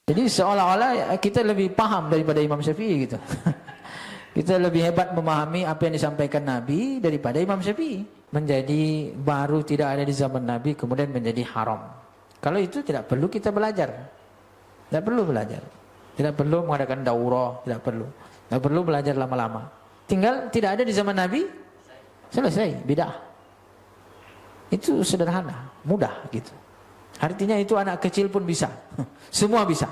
Jadi seolah-olah kita lebih paham daripada Imam Syafi'i gitu. Kita lebih hebat memahami apa yang disampaikan Nabi daripada Imam Syafi'i. Menjadi baru tidak ada di zaman Nabi, kemudian menjadi haram. Kalau itu tidak perlu kita belajar. Tidak perlu belajar. Tidak perlu mengadakan daurah, tidak perlu. Tidak perlu belajar lama-lama. Tinggal tidak ada di zaman Nabi, selesai, bid'ah. Itu sederhana, mudah gitu. Artinya itu anak kecil pun bisa. Semua bisa.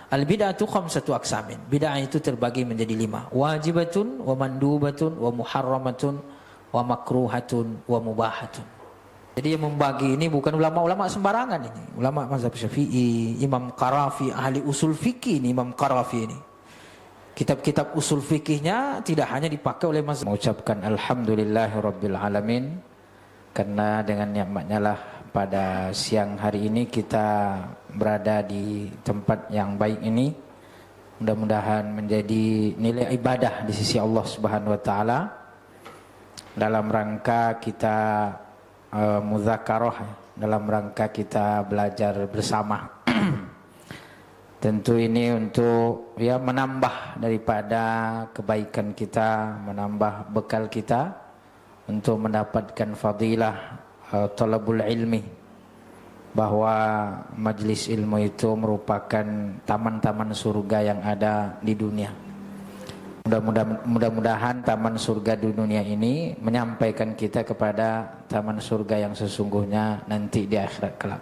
Al-bid'atu khamsatu aqsamin. Bid'ah itu terbagi menjadi 5. Wajibatun, wa mandubatun, wa muharramatun, wa makruhatun, wa mubahatun. Jadi yang membagi ini bukan ulama-ulama sembarangan ini. Ulama mazhab Syafi'i, Imam Qarafi, ahli usul fikih ini Imam Qarafi ini. Kitab-kitab usul fikihnya tidak hanya dipakai oleh mazhab. Mengucapkan alhamdulillahirabbil alamin, karena dengan nikmatnya lah pada siang hari ini kita berada di tempat yang baik ini. Mudah-mudahan menjadi nilai ibadah di sisi Allah Subhanahu wa taala dalam rangka kita mudzakarah, dalam rangka kita belajar bersama. Tentu ini untuk ya menambah daripada kebaikan kita, menambah bekal kita untuk mendapatkan fadilah talabul ilmi, bahwa majlis ilmu itu merupakan taman-taman surga yang ada di dunia. Mudah-mudahan taman surga di dunia ini menyampaikan kita kepada taman surga yang sesungguhnya nanti di akhirat kelak.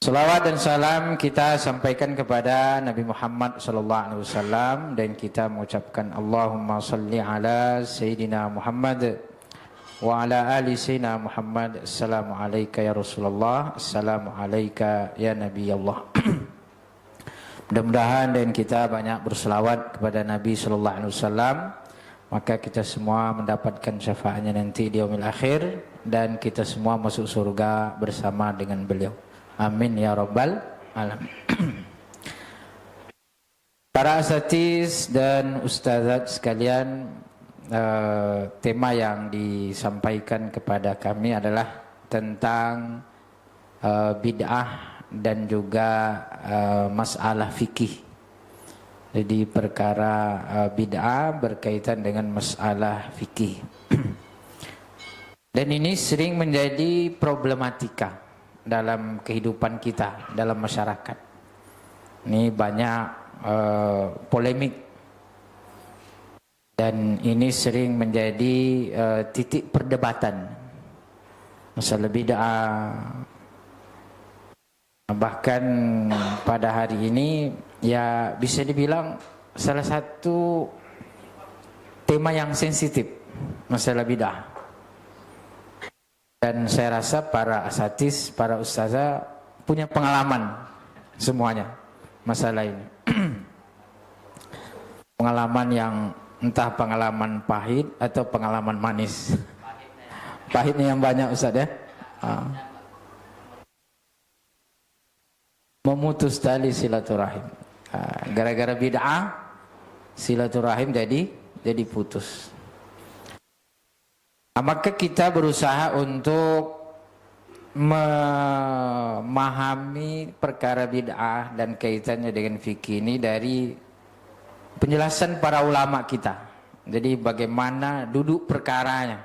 Salawat dan salam kita sampaikan kepada Nabi Muhammad SAW, dan kita mengucapkan Allahumma salli ala Sayyidina Muhammad wa ala ali Sayyidina Muhammad. Assalamu alayka ya Rasulullah, assalamu alayka ya Nabi Allah. Mudah-mudahan dan kita banyak berselawat kepada Nabi SAW, maka kita semua mendapatkan syafaatnya nanti di yaumil akhir, dan kita semua masuk surga bersama dengan beliau. Amin ya rabbal alamin. Para asatiz dan ustazat sekalian, tema yang disampaikan kepada kami adalah tentang bid'ah dan juga masalah fikih. Jadi perkara bid'ah berkaitan dengan masalah fikih. Dan ini sering menjadi problematika dalam kehidupan kita, dalam masyarakat. Ini banyak polemik, dan ini sering menjadi titik perdebatan. Masalah bid'ah. Bahkan pada hari ini ya bisa dibilang salah satu tema yang sensitif, masalah bid'ah. Dan saya rasa para asatiz, para ustazah punya pengalaman semuanya masalah ini. Pengalaman yang entah pengalaman pahit atau pengalaman manis. Pahitnya yang banyak Ustaz ya. Memutus tali silaturahim. Gara-gara bid'ah silaturahim jadi putus. Maka kita berusaha untuk memahami perkara bid'ah dan kaitannya dengan fikih ini dari penjelasan para ulama kita. Jadi bagaimana duduk perkaranya,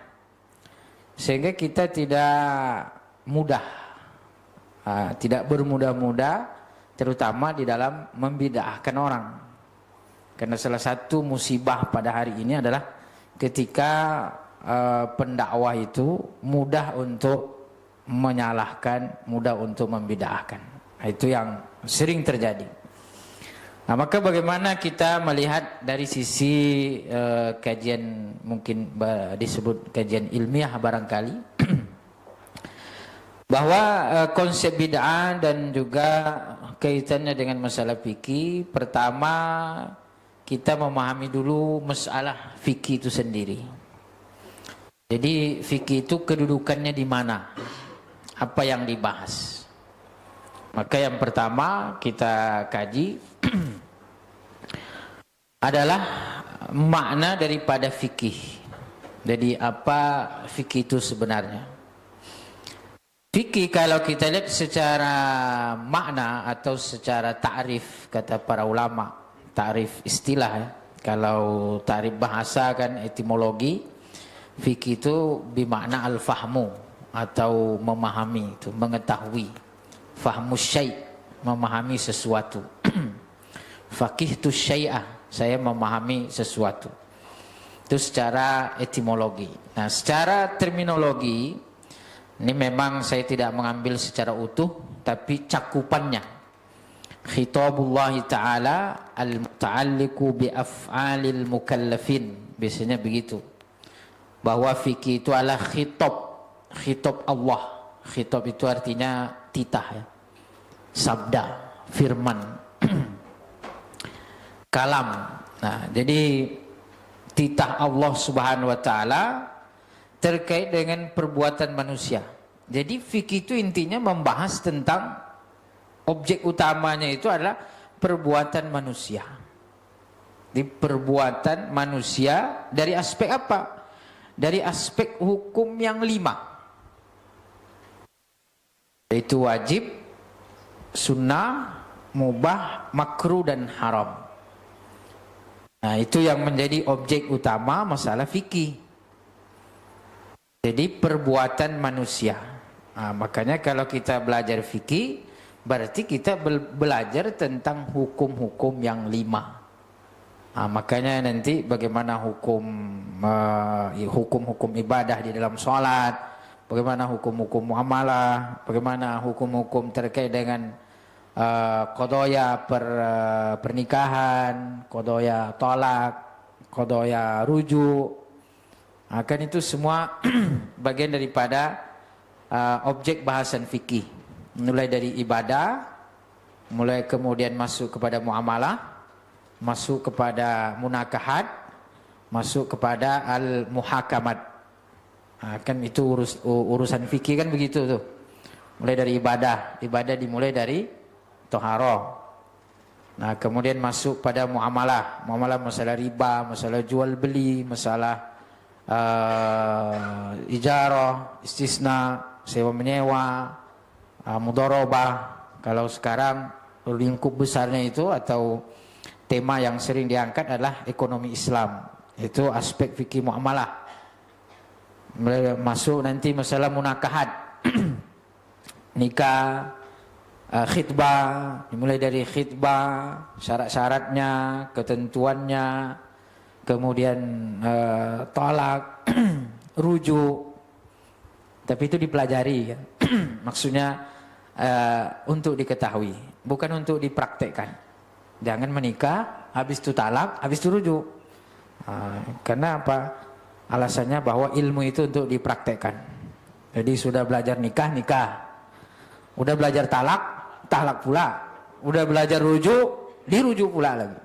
sehingga kita tidak mudah, tidak bermudah-mudah, terutama di dalam membid'ahkan orang. Karena salah satu musibah pada hari ini adalah ketika pendakwah itu mudah untuk menyalahkan, mudah untuk membid'ahkan. Itu yang sering terjadi. Nah, maka bagaimana kita melihat dari sisi kajian, mungkin disebut kajian ilmiah barangkali, bahwa konsep bid'ah dan juga kaitannya dengan masalah fikih. Pertama, kita memahami dulu masalah fikih itu sendiri. Jadi fikih itu kedudukannya di mana? Apa yang dibahas? Maka yang pertama kita kaji adalah makna daripada fikih. Jadi apa fikih itu sebenarnya? Fikih kalau kita lihat secara makna atau secara ta'rif kata para ulama, ta'rif istilah ya. Kalau ta'rif bahasa kan etimologi, fikih itu bermakna al-fahmu atau memahami, itu mengetahui. Fahmu syai', memahami sesuatu. Faqihtu syai'ah, saya memahami sesuatu. Itu secara etimologi. Nah, secara terminologi ini memang saya tidak mengambil secara utuh, tapi cakupannya. Khitabullah Ta'ala al-muta'alliqu bi af'alil mukallafin. Biasanya begitu. Bahwa fikih itu adalah khitab Allah. Khitab itu artinya titah ya. Sabda, firman. Kalam. Nah, jadi titah Allah Subhanahu wa taala terkait dengan perbuatan manusia. Jadi fikih itu intinya membahas tentang objek utamanya itu adalah perbuatan manusia. Di perbuatan manusia dari aspek apa? Dari aspek hukum yang 5. Yaitu wajib, sunnah, mubah, makruh dan haram. Nah, itu yang menjadi objek utama masalah fikih. Jadi perbuatan manusia. Nah, makanya kalau kita belajar fikih, berarti kita belajar tentang hukum-hukum yang 5. Nah, makanya nanti bagaimana hukum-hukum ibadah di dalam sholat, bagaimana hukum-hukum muamalah, bagaimana hukum-hukum terkait dengan qadaya pernikahan, qadaya talak, qadaya rujuk. Akan itu semua bagian daripada objek bahasan fikih. Mulai dari ibadah, mulai kemudian masuk kepada muamalah, masuk kepada munakahat, masuk kepada al-muhakamat. Kan itu urusan fikih kan begitu tuh. Mulai dari ibadah dimulai dari toharoh. Nah, kemudian masuk pada muamalah, masalah riba, masalah jual beli, masalah ijarah, istisna, sewa menyewa, mudharabah. Kalau sekarang lingkup besarnya itu atau tema yang sering diangkat adalah ekonomi Islam. Itu aspek fikih muamalah. Masuk nanti masalah munakahat, nikah, khitbah, dimulai dari khitbah, syarat-syaratnya, ketentuannya, kemudian tolak, rujuk. Tapi itu dipelajari ya. Maksudnya untuk diketahui, bukan untuk dipraktekkan. Jangan menikah, habis itu talak, habis itu rujuk. Karena apa? Alasannya bahwa ilmu itu untuk dipraktekkan. Jadi sudah belajar nikah, udah belajar talak pula, udah belajar rujuk, dirujuk pula lagi.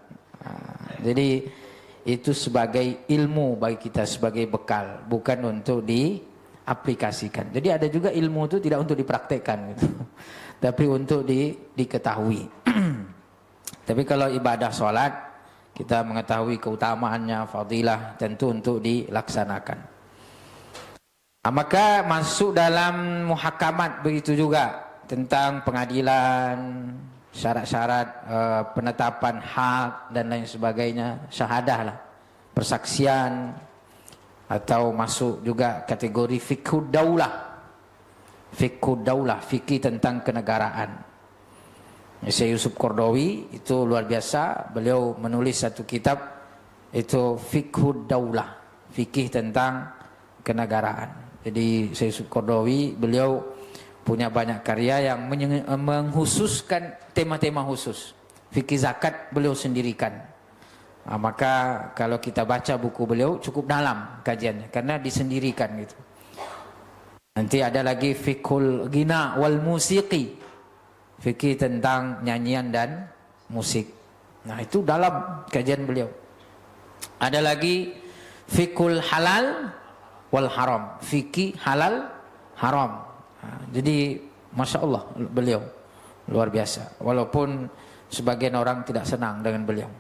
Jadi itu sebagai ilmu bagi kita, sebagai bekal, bukan untuk diaplikasikan. Jadi ada juga ilmu itu tidak untuk dipraktekkan gitu. Tapi untuk diketahui. Tapi kalau ibadah sholat, kita mengetahui keutamaannya, fadilah, tentu untuk dilaksanakan. Maka masuk dalam muhakamat begitu juga, tentang pengadilan, syarat-syarat penetapan hak dan lain sebagainya, syahadah lah, persaksian, atau masuk juga kategori fiqhud daulah, fikih tentang kenegaraan. Syekh Yusuf Qaradawi itu luar biasa, beliau menulis satu kitab itu fiqhud daulah, fikih tentang kenegaraan. Jadi Syekh Yusuf Qaradawi beliau punya banyak karya yang menghususkan tema-tema khusus. Fikih zakat beliau sendirikan. Maka kalau kita baca buku beliau cukup dalam kajiannya karena disendirikan gitu. Nanti ada lagi fiqhul ghina wal musiqi, fikih tentang nyanyian dan musik. Nah, itu dalam kajian beliau. Ada lagi fiqhul halal wal haram, fikih halal haram. Jadi Masya Allah beliau luar biasa. Walaupun sebagian orang tidak senang dengan beliau,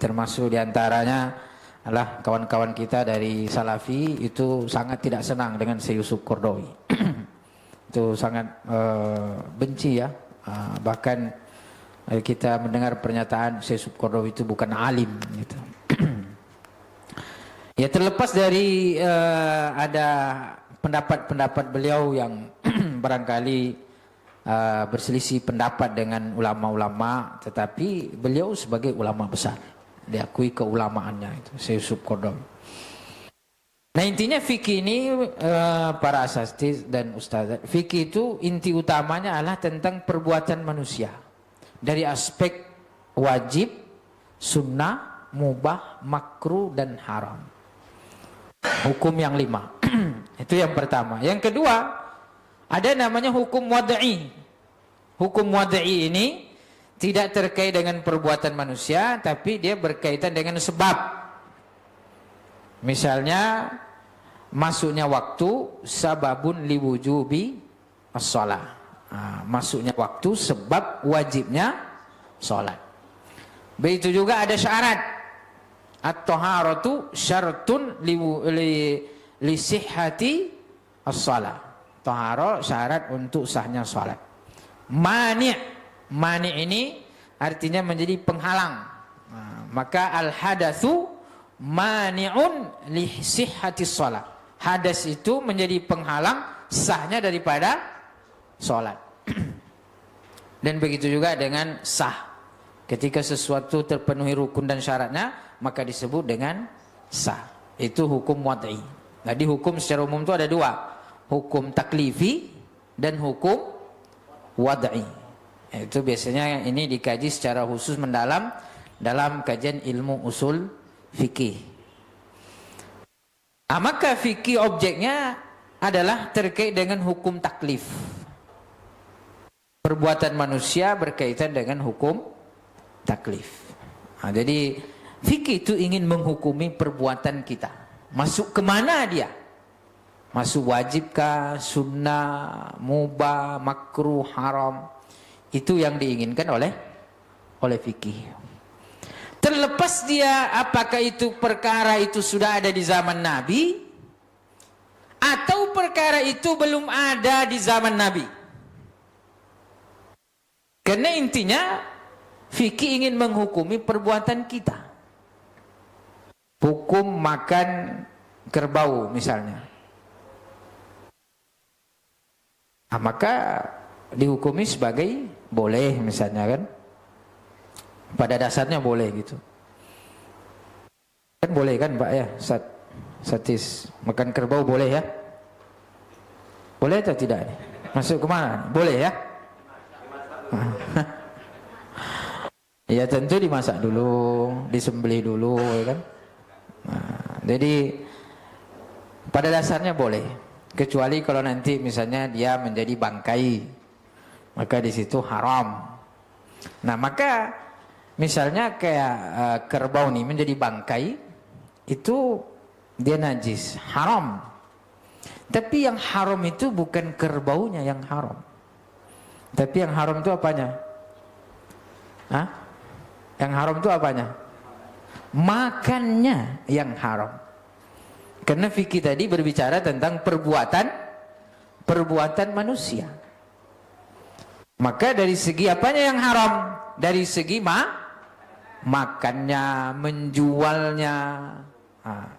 termasuk diantaranya adalah kawan-kawan kita dari Salafi itu sangat tidak senang dengan Syekh Yusuf Qaradawi. itu sangat benci ya. Bahkan kita mendengar pernyataan Syekh Yusuf Qaradawi itu bukan alim gitu. Ya terlepas dari ada pendapat-pendapat beliau yang barangkali berselisih pendapat dengan ulama-ulama, tetapi beliau sebagai ulama besar diakui keulamaannya itu Syekh Yusuf Qaradawi. Nah intinya fikih ini para asatidz dan ustaz, fikih itu inti utamanya adalah tentang perbuatan manusia dari aspek wajib, sunnah, mubah, makruh dan haram. Hukum yang 5. Itu yang pertama. Yang kedua, ada namanya hukum wad'i. Hukum wad'i ini tidak terkait dengan perbuatan manusia, tapi dia berkaitan dengan sebab. Misalnya masuknya waktu sababun liwujubi as-shalah. Masuknya waktu sebab wajibnya salat. Begitu juga ada syarat. At-taharatu syartun li sihhati as-shalah. Taharah syarat untuk sahnya salat. Mani' ini artinya menjadi penghalang. Maka al-hadatsu mani'un li sihhati shalah. Hadas itu menjadi penghalang sahnya daripada salat. Dan begitu juga dengan sah. Ketika sesuatu terpenuhi rukun dan syaratnya, maka disebut dengan sah. Itu hukum wad'i. Jadi hukum secara umum itu ada 2. Hukum taklifi dan hukum wad'i. Itu biasanya ini dikaji secara khusus mendalam dalam kajian ilmu usul fikih. Maka fikih objeknya adalah terkait dengan hukum taklif. Perbuatan manusia berkaitan dengan hukum taklif. Jadi fikih itu ingin menghukumi perbuatan kita. Masuk kemana dia? Masuk wajibkah, sunnah, mubah, makruh, haram. Itu yang diinginkan oleh fikih. Terlepas dia apakah itu perkara itu sudah ada di zaman Nabi atau perkara itu belum ada di zaman Nabi. Karena intinya fikih ingin menghukumi perbuatan kita. Hukum makan kerbau misalnya. Maka dihukumi sebagai boleh misalnya kan. Pada dasarnya boleh gitu. Kan boleh kan Pak ya, Satis. Makan kerbau boleh ya? Boleh atau tidak? Masuk kemana? Boleh ya? Ya tentu dimasak dulu, disembelih dulu ya kan. Jadi pada dasarnya boleh, kecuali kalau nanti misalnya dia menjadi bangkai, maka di situ haram. Nah maka misalnya kayak kerbau nih menjadi bangkai, itu dia najis, haram. Tapi yang haram itu bukan kerbaunya yang haram, tapi yang haram itu apanya? Yang haram itu apanya? Makannya yang haram. Karena fikih tadi berbicara tentang perbuatan manusia. Maka dari segi apanya yang haram? Dari segi makannya, menjualnya.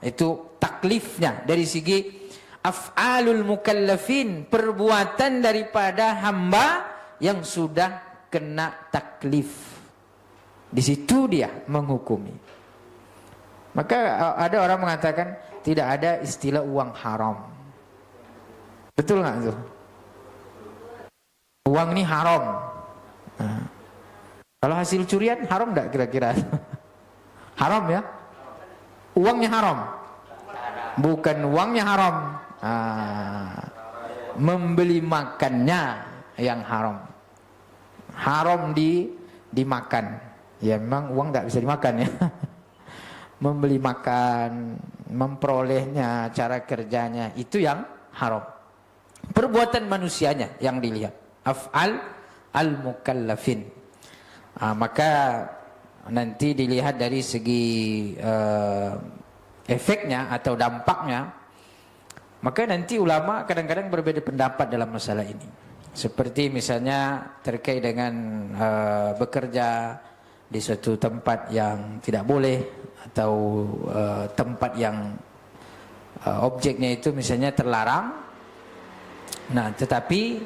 Itu taklifnya. Dari segi af'alul mukallafin, perbuatan daripada hamba yang sudah kena taklif. Di situ dia menghukumi. Maka ada orang mengatakan tidak ada istilah uang haram. Betul nggak itu? Uang ini haram. Kalau hasil curian haram nggak kira-kira? Haram ya? Uangnya haram? Bukan uangnya haram. Membeli makannya yang haram. Haram dimakan. Ya memang uang nggak bisa dimakan ya. Membeli makan, memperolehnya, cara kerjanya itu yang haram. Perbuatan manusianya yang dilihat. Af'al al-mukallafin. Maka nanti dilihat dari segi efeknya atau dampaknya. Maka nanti ulama kadang-kadang berbeda pendapat dalam masalah ini. Seperti misalnya terkait dengan bekerja di suatu tempat yang tidak boleh, atau tempat yang objeknya itu misalnya terlarang. Nah, tetapi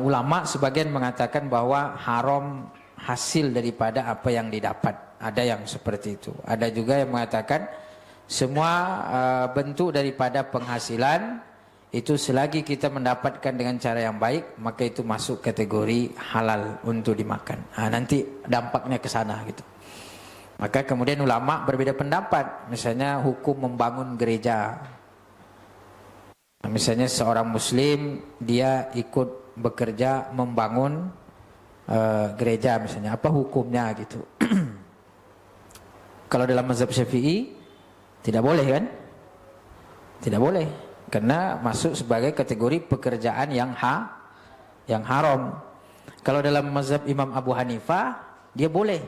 ulama sebagian mengatakan bahwa haram hasil daripada apa yang didapat. Ada yang seperti itu. Ada juga yang mengatakan semua bentuk daripada penghasilan itu selagi kita mendapatkan dengan cara yang baik, maka itu masuk kategori halal untuk dimakan. Nanti dampaknya ke sana gitu. Maka kemudian ulama berbeda pendapat. Misalnya hukum membangun gereja. Misalnya seorang muslim dia ikut bekerja membangun gereja misalnya, apa hukumnya gitu. Kalau dalam mazhab Syafi'i tidak boleh kan? Tidak boleh, karena masuk sebagai kategori pekerjaan yang haram. Kalau dalam mazhab Imam Abu Hanifah dia boleh,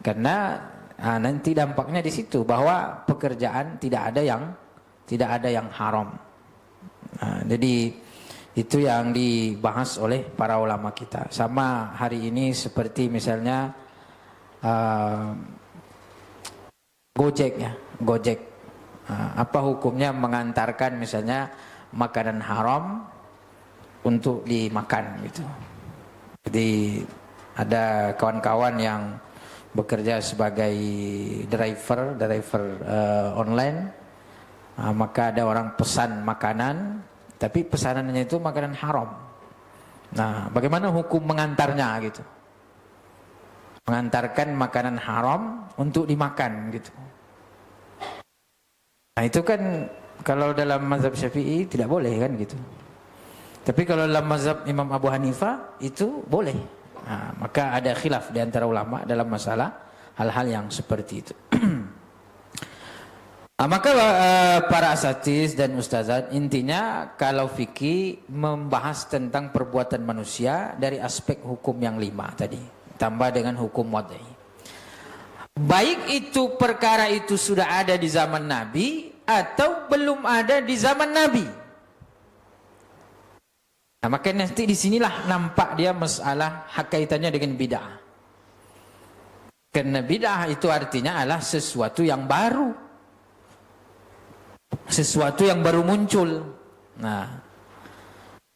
karena nanti dampaknya di situ bahwa pekerjaan tidak ada yang haram. Jadi itu yang dibahas oleh para ulama kita. Sama hari ini seperti misalnya Gojek ya, Gojek. Apa hukumnya mengantarkan misalnya makanan haram untuk dimakan gitu. Jadi ada kawan-kawan yang bekerja sebagai driver online. Maka ada orang pesan makanan, tapi pesanannya itu makanan haram. Nah, bagaimana hukum mengantarnya gitu? Mengantarkan makanan haram untuk dimakan gitu. Nah, itu kan kalau dalam mazhab Syafi'i tidak boleh kan gitu. Tapi kalau dalam mazhab Imam Abu Hanifah itu boleh. Nah, maka ada khilaf di antara ulama dalam masalah hal-hal yang seperti itu. Maka para asatiz dan ustazat, intinya kalau fikih membahas tentang perbuatan manusia dari aspek hukum yang 5 tadi, tambah dengan hukum wad'i. Baik itu perkara itu sudah ada di zaman Nabi atau belum ada di zaman Nabi. Nah, maka nanti disinilah nampak dia masalah kaitannya dengan bid'ah. Karena bid'ah itu artinya adalah sesuatu yang baru. Sesuatu yang baru muncul. Nah,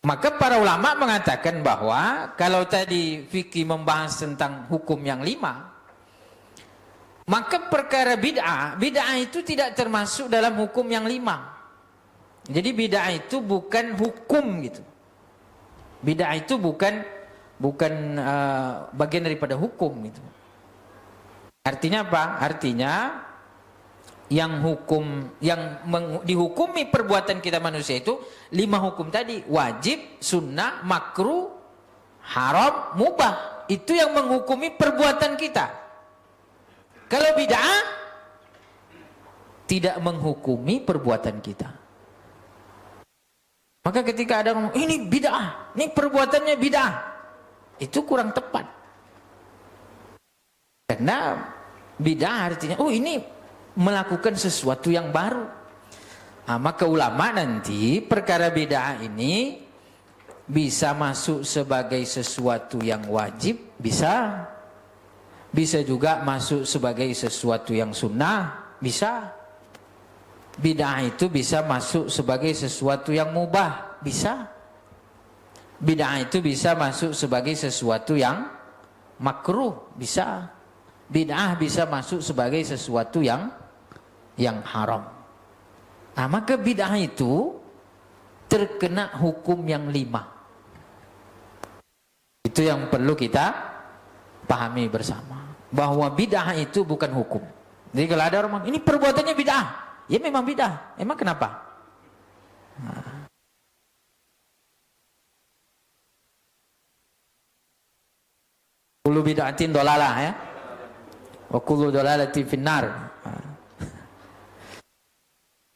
maka para ulama mengatakan bahwa kalau tadi fikih membahas tentang hukum yang 5, maka perkara bid'ah itu tidak termasuk dalam hukum yang 5. Jadi bid'ah itu bukan hukum gitu. Bid'ah itu bukan bagian daripada hukum gitu. Artinya apa? Artinya yang dihukumi perbuatan kita manusia itu 5 hukum tadi, wajib, sunnah, makruh, haram, mubah. Itu yang menghukumi perbuatan kita. Kalau bid'ah tidak menghukumi perbuatan kita. Maka ketika ada ngomong ini bid'ah, ini perbuatannya bid'ah, itu kurang tepat. Karena bid'ah artinya ini melakukan sesuatu yang baru. Maka ulama nanti perkara bid'ah ini bisa masuk sebagai sesuatu yang wajib, bisa juga masuk sebagai sesuatu yang sunnah, bisa. Bid'ah itu bisa masuk sebagai sesuatu yang mubah, bisa. Bid'ah itu bisa masuk sebagai sesuatu yang makruh, bisa. Bid'ah bisa masuk sebagai sesuatu yang haram. Nah, maka bid'ah itu terkena hukum yang 5. Itu yang perlu kita pahami bersama, bahwa bid'ah itu bukan hukum. Jadi kalau ada orang ini perbuatannya bid'ah, ya memang bid'ah. Emang kenapa? Kullu bid'atin dolalah ya. Wa kullu dolalatin finnar.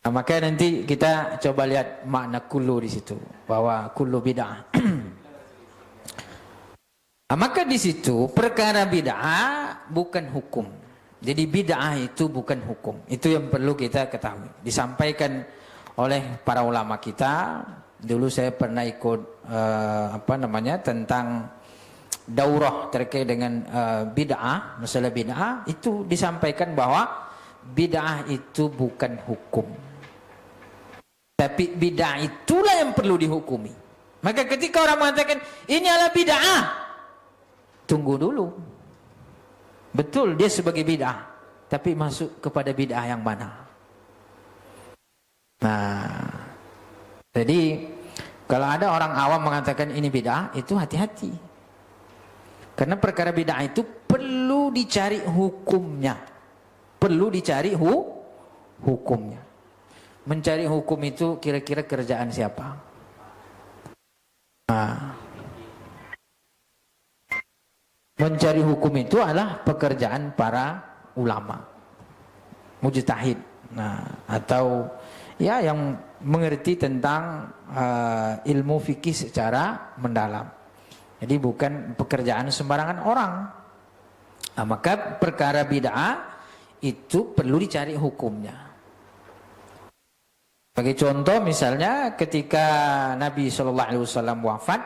Nah, maka nanti kita coba lihat makna kullu di situ, bahwa kullu bid'ah. Nah, maka di situ perkara bid'ah bukan hukum. Jadi bid'ah itu bukan hukum. Itu yang perlu kita ketahui. Disampaikan oleh para ulama kita. Dulu saya pernah ikut tentang daurah terkait dengan bid'ah, masalah bid'ah. Itu disampaikan bahwa bid'ah itu bukan hukum, tapi bid'ah itulah yang perlu dihukumi. Maka ketika orang mengatakan ini adalah bid'ah, tunggu dulu. Betul dia sebagai bid'ah, tapi masuk kepada bid'ah yang mana? Nah, jadi kalau ada orang awam mengatakan ini bid'ah, itu hati-hati. Karena perkara bid'ah itu perlu dicari hukumnya. Perlu dicari hukumnya. Mencari hukum itu kira-kira kerjaan siapa? Nah, mencari hukum itu adalah pekerjaan para ulama, mujtahid, atau ya yang mengerti tentang ilmu fikih secara mendalam. Jadi bukan pekerjaan sembarangan orang. Nah, maka perkara bid'ah itu perlu dicari hukumnya. Bagi contoh misalnya ketika Nabi SAW wafat,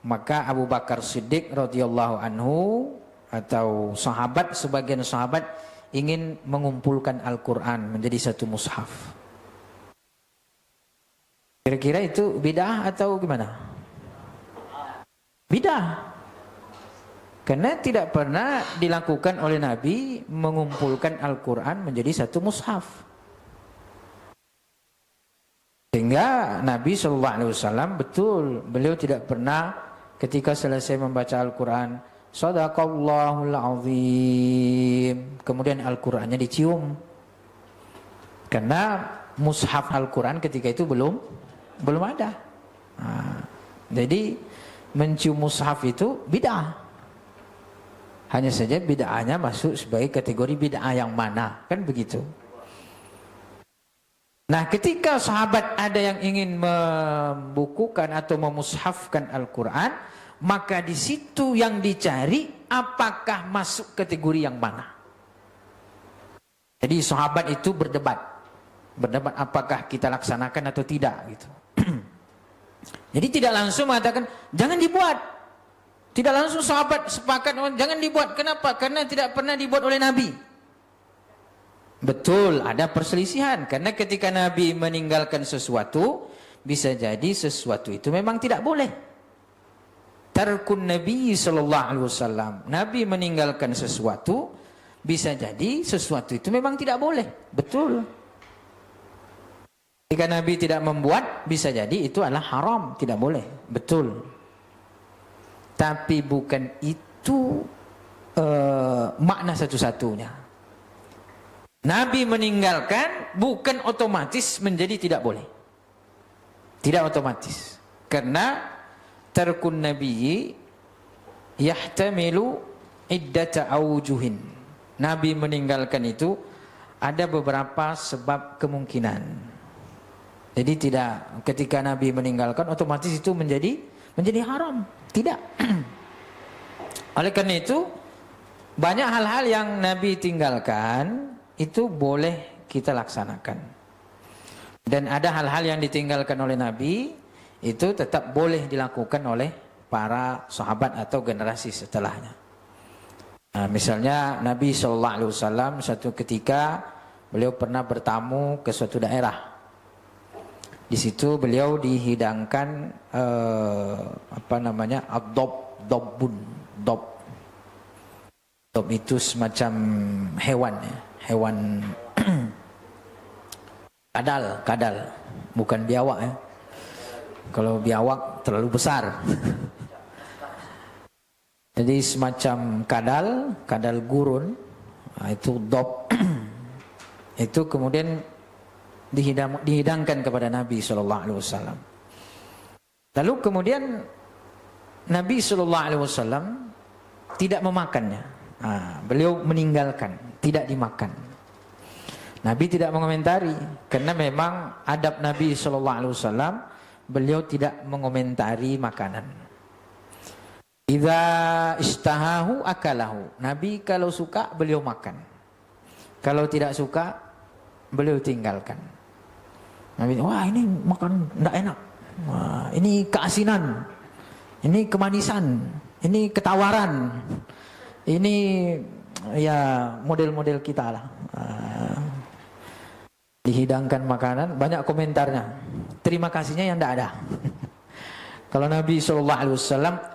maka Abu Bakar Siddiq radhiyallahu anhu atau sahabat, sebagian sahabat ingin mengumpulkan Al-Quran menjadi satu mushaf. Kira-kira itu bid'ah atau gimana? Bid'ah. Karena tidak pernah dilakukan oleh Nabi mengumpulkan Al-Quran menjadi satu mushaf. Sehingga Nabi SAW betul, beliau tidak pernah ketika selesai membaca Al-Quran, Sadaqallahul Azim, kemudian Al-Qurannya dicium. Karena mushaf Al-Quran ketika itu belum ada. Nah, jadi mencium mushaf itu bid'ah. Hanya saja bid'ahnya masuk sebagai kategori bid'ah yang mana, kan begitu. Nah, ketika sahabat ada yang ingin membukukan atau memushafkan Al-Quran, maka di situ yang dicari apakah masuk kategori yang mana. Jadi sahabat itu berdebat apakah kita laksanakan atau tidak gitu. Jadi tidak langsung mengatakan jangan dibuat. Tidak langsung sahabat sepakat jangan dibuat. Kenapa? Karena tidak pernah dibuat oleh Nabi. Betul, ada perselisihan. Karena ketika Nabi meninggalkan sesuatu, bisa jadi sesuatu itu memang tidak boleh. Tarkun Nabi SAW. Nabi meninggalkan sesuatu, bisa jadi sesuatu itu memang tidak boleh. Betul. Jika Nabi tidak membuat, bisa jadi itu adalah haram, tidak boleh. Betul. Tapi bukan itu makna satu-satunya. Nabi meninggalkan bukan otomatis menjadi tidak boleh. Tidak otomatis. Karena tarkun Nabi yahtamilu iddata awjuhin. Nabi meninggalkan itu ada beberapa sebab kemungkinan. Jadi tidak ketika Nabi meninggalkan otomatis itu menjadi haram. Tidak. Oleh karena itu banyak hal-hal yang Nabi tinggalkan itu boleh kita laksanakan. Dan ada hal-hal yang ditinggalkan oleh Nabi itu tetap boleh dilakukan oleh para sahabat atau generasi setelahnya. Nah, misalnya Nabi SAW satu ketika beliau pernah bertamu ke suatu daerah. Di situ beliau dihidangkan dob itu semacam hewan ya. Hewan kadal, bukan biawak ya. Kalau biawak terlalu besar. Jadi semacam kadal gurun. Nah, itu dob. Itu kemudian dihidangkan kepada Nabi SAW. Lalu kemudian Nabi SAW tidak memakannya. Nah, beliau meninggalkan, tidak dimakan. Nabi tidak mengomentari, karena memang adab Nabi SAW, beliau tidak mengomentari makanan. Idza istahahu akalahu. Nabi kalau suka beliau makan. Kalau tidak suka beliau tinggalkan. Nabi, wah ini makan tidak enak, wah, ini keasinan, ini kemanisan, ini ketawaran, ini ya model-model kita lah. Dihidangkan makanan, banyak komentarnya. Terima kasihnya yang tidak ada. Kalau Nabi SAW,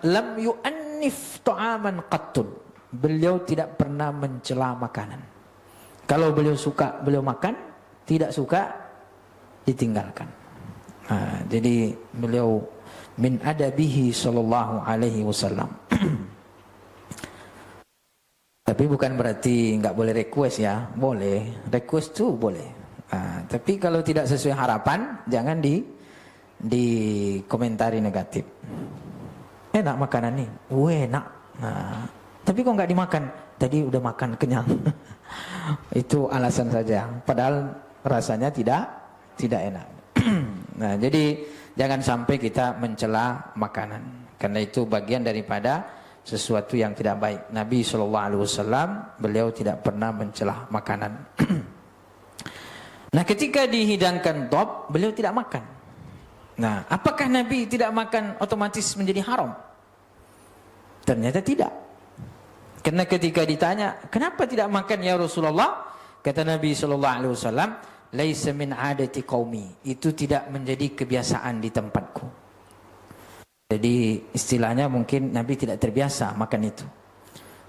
lam yu'annif ta'aman qattun. Beliau tidak pernah mencela makanan. Kalau beliau suka, beliau makan. Tidak suka, ditinggalkan. Jadi beliau min adabihi sallallahu alaihi wasallam. Tapi bukan berarti nggak boleh request ya, boleh. Request tuh boleh. Tapi kalau tidak sesuai harapan, jangan di komentari negatif. Enak makanan nih, enak. Tapi kok nggak dimakan? Tadi udah makan kenyang. Itu alasan saja. Padahal rasanya tidak enak. Nah, jadi jangan sampai kita mencela makanan, karena itu bagian daripada sesuatu yang tidak baik. Nabi SAW beliau tidak pernah mencela makanan. Nah, ketika dihidangkan dhob, beliau tidak makan. Nah, apakah Nabi tidak makan otomatis menjadi haram? Ternyata tidak. Karena ketika ditanya, kenapa tidak makan ya Rasulullah? Kata Nabi SAW, laisa min adati qaumi. Itu tidak menjadi kebiasaan di tempatku. Jadi istilahnya mungkin Nabi tidak terbiasa makan itu.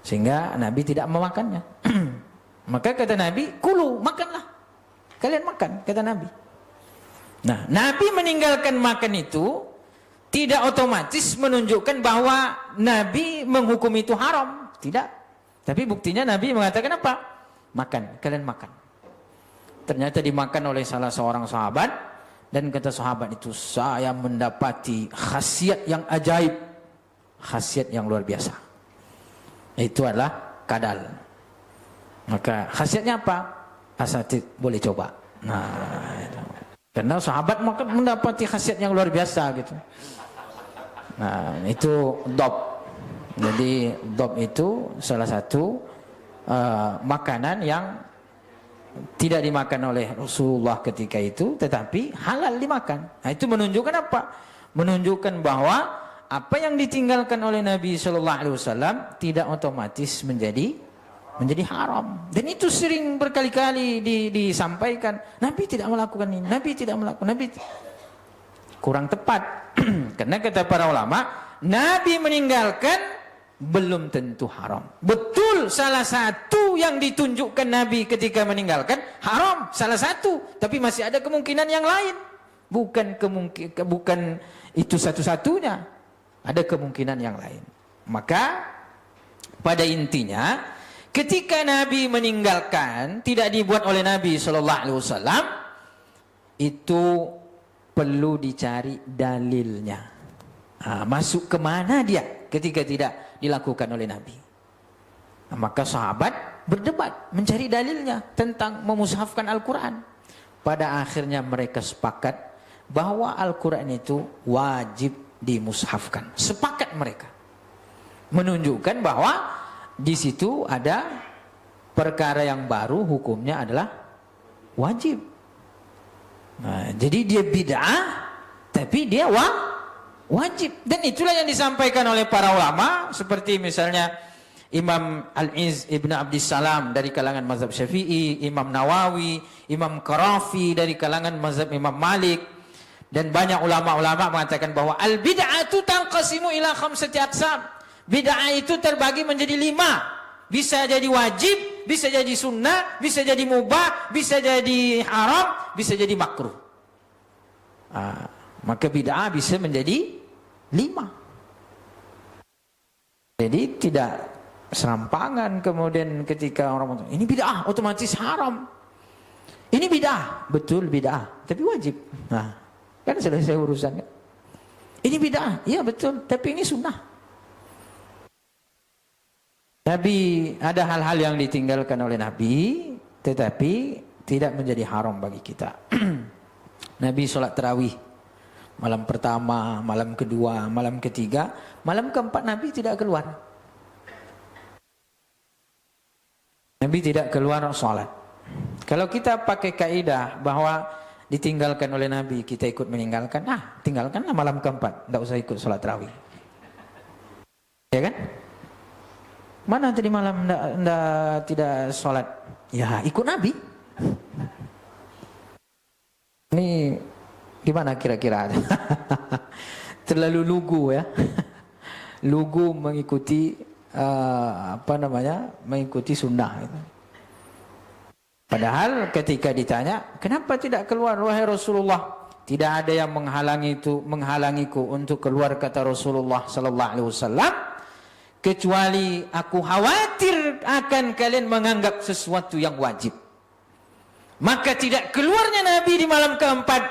Sehingga Nabi tidak memakannya. Maka kata Nabi, kulu, makanlah. Kalian makan, kata Nabi. Nah, Nabi meninggalkan makan itu tidak otomatis menunjukkan bahwa Nabi menghukum itu haram. Tidak. Tapi buktinya Nabi mengatakan apa? Makan, kalian makan. Ternyata dimakan oleh salah seorang sahabat. Dan kata sahabat itu, saya mendapati khasiat yang ajaib. Khasiat yang luar biasa. Itu adalah kadal. Maka khasiatnya apa? Asatid boleh coba. Nah, itu. Karena sahabat mendapati khasiat yang luar biasa gitu. Nah, itu dhob. Jadi dhob itu salah satu makanan yang tidak dimakan oleh Rasulullah ketika itu, tetapi halal dimakan. Nah, itu menunjukkan apa? Menunjukkan bahwa apa yang ditinggalkan oleh Nabi SAW tidak otomatis menjadi haram. Dan itu sering berkali-kali disampaikan. Nabi tidak melakukan ini, Nabi tidak melakukan, kurang tepat. Karena kata para ulama, Nabi meninggalkan belum tentu haram. Betul, salah satu yang ditunjukkan Nabi ketika meninggalkan haram, salah satu, tapi masih ada kemungkinan yang lain. Bukan itu satu-satunya. Ada kemungkinan yang lain. Maka pada intinya ketika Nabi meninggalkan tidak dibuat oleh Nabi SAW, itu perlu dicari dalilnya. Masuk kemana dia ketika tidak dilakukan oleh Nabi. Maka sahabat berdebat mencari dalilnya tentang memushafkan Al-Quran. Pada akhirnya mereka sepakat bahwa Al-Quran itu wajib dimushafkan. Sepakat mereka. Menunjukkan bahwa di situ ada perkara yang baru, hukumnya adalah wajib. Nah, jadi dia bid'ah tapi dia wajib. Dan itulah yang disampaikan oleh para ulama, seperti misalnya Imam Al-Izz Ibn Abdissalam dari kalangan mazhab Syafi'i, Imam Nawawi, Imam Qarafi dari kalangan mazhab Imam Malik, dan banyak ulama-ulama mengatakan bahwa al-bid'atu tanqasimu ila khamsati aqsam. Bid'ah itu terbagi menjadi 5. Bisa jadi wajib, bisa jadi sunnah, bisa jadi mubah, bisa jadi haram, bisa jadi makruh. Maka bid'ah bisa menjadi 5. Jadi tidak serampangan kemudian ketika orang mengatakan ini bid'ah otomatis haram. Ini bid'ah, betul bid'ah, tapi wajib. Nah, kan selesai urusannya. Ini bid'ah, iya betul, tapi ini sunnah. Nabi, ada hal-hal yang ditinggalkan oleh Nabi, tetapi tidak menjadi haram bagi kita. Nabi sholat tarawih malam pertama, malam kedua, malam ketiga, malam keempat Nabi tidak keluar. Nabi tidak keluar sholat. Kalau kita pakai kaidah bahwa ditinggalkan oleh Nabi, kita ikut meninggalkan, tinggalkanlah malam keempat, tidak usah ikut sholat tarawih. Ya kan? Mana tadi malam tidak sholat? Ya ikut Nabi. Ini gimana kira-kira? Terlalu lugu ya. Lugu mengikuti mengikuti sunnah itu. Padahal ketika ditanya, kenapa tidak keluar wahai Rasulullah? Tidak ada yang menghalangiku untuk keluar, kata Rasulullah sallallahu alaihi wasallam, kecuali aku khawatir akan kalian menganggap sesuatu yang wajib. Maka tidak keluarnya Nabi di malam keempat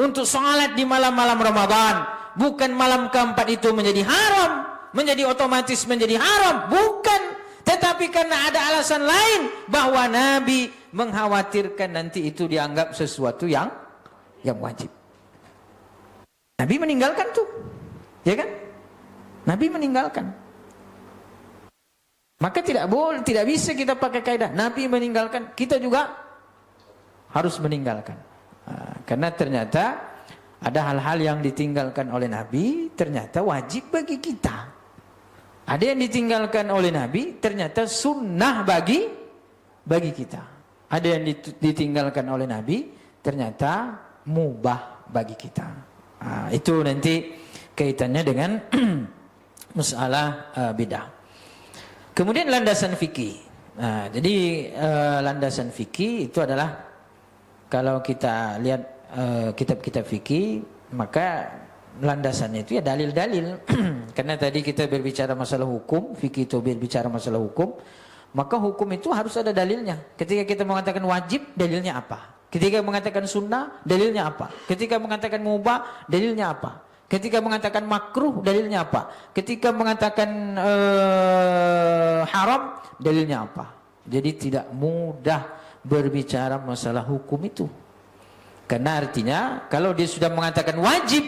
untuk salat di malam-malam Ramadan. Bukan malam keempat itu menjadi haram, menjadi otomatis menjadi haram, bukan. Tetapi karena ada alasan lain, bahwa Nabi mengkhawatirkan nanti itu dianggap sesuatu yang wajib. Nabi meninggalkan tuh, ya kan? Nabi meninggalkan. Maka tidak bisa kita pakai kaidah Nabi meninggalkan, kita juga harus meninggalkan. Karena ternyata ada hal-hal yang ditinggalkan oleh Nabi ternyata wajib bagi kita. Ada yang ditinggalkan oleh Nabi ternyata sunnah bagi kita. Ada yang ditinggalkan oleh Nabi ternyata mubah bagi kita. Itu nanti kaitannya dengan masalah bid'ah. Kemudian landasan fikih. Jadi landasan fikih itu adalah, kalau kita lihat kitab-kitab fikih, maka landasannya itu ya dalil-dalil. Karena tadi kita berbicara masalah hukum, fikih itu berbicara masalah hukum, maka hukum itu harus ada dalilnya. Ketika kita mengatakan wajib, dalilnya apa? Ketika mengatakan sunnah, dalilnya apa? Ketika mengatakan mubah, dalilnya apa? Ketika mengatakan makruh, dalilnya apa? Ketika mengatakan haram, dalilnya apa? Jadi tidak mudah berbicara masalah hukum itu. Karena artinya kalau dia sudah mengatakan wajib,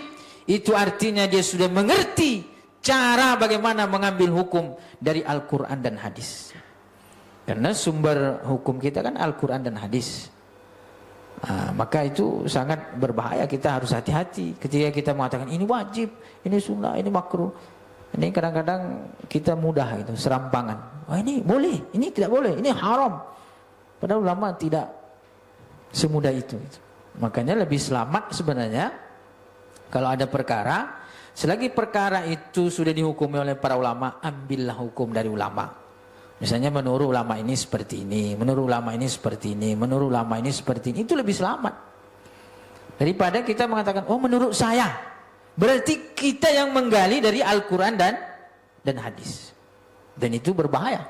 itu artinya dia sudah mengerti cara bagaimana mengambil hukum dari Al-Quran dan hadis. Karena sumber hukum kita kan Al-Quran dan hadis. Maka itu sangat berbahaya, kita harus hati-hati ketika kita mengatakan ini wajib, ini sunnah, ini makruh. Ini kadang-kadang kita mudah itu, serampangan. Ini boleh, ini tidak boleh, ini haram. Padahal ulama tidak semudah itu. Makanya lebih selamat sebenarnya kalau ada perkara, selagi perkara itu sudah dihukumi oleh para ulama, ambillah hukum dari ulama. Misalnya menurut ulama ini seperti ini, menurut ulama ini seperti ini, menurut ulama ini seperti ini, itu lebih selamat daripada kita mengatakan oh menurut saya. Berarti kita yang menggali dari Al-Quran dan hadis, dan itu berbahaya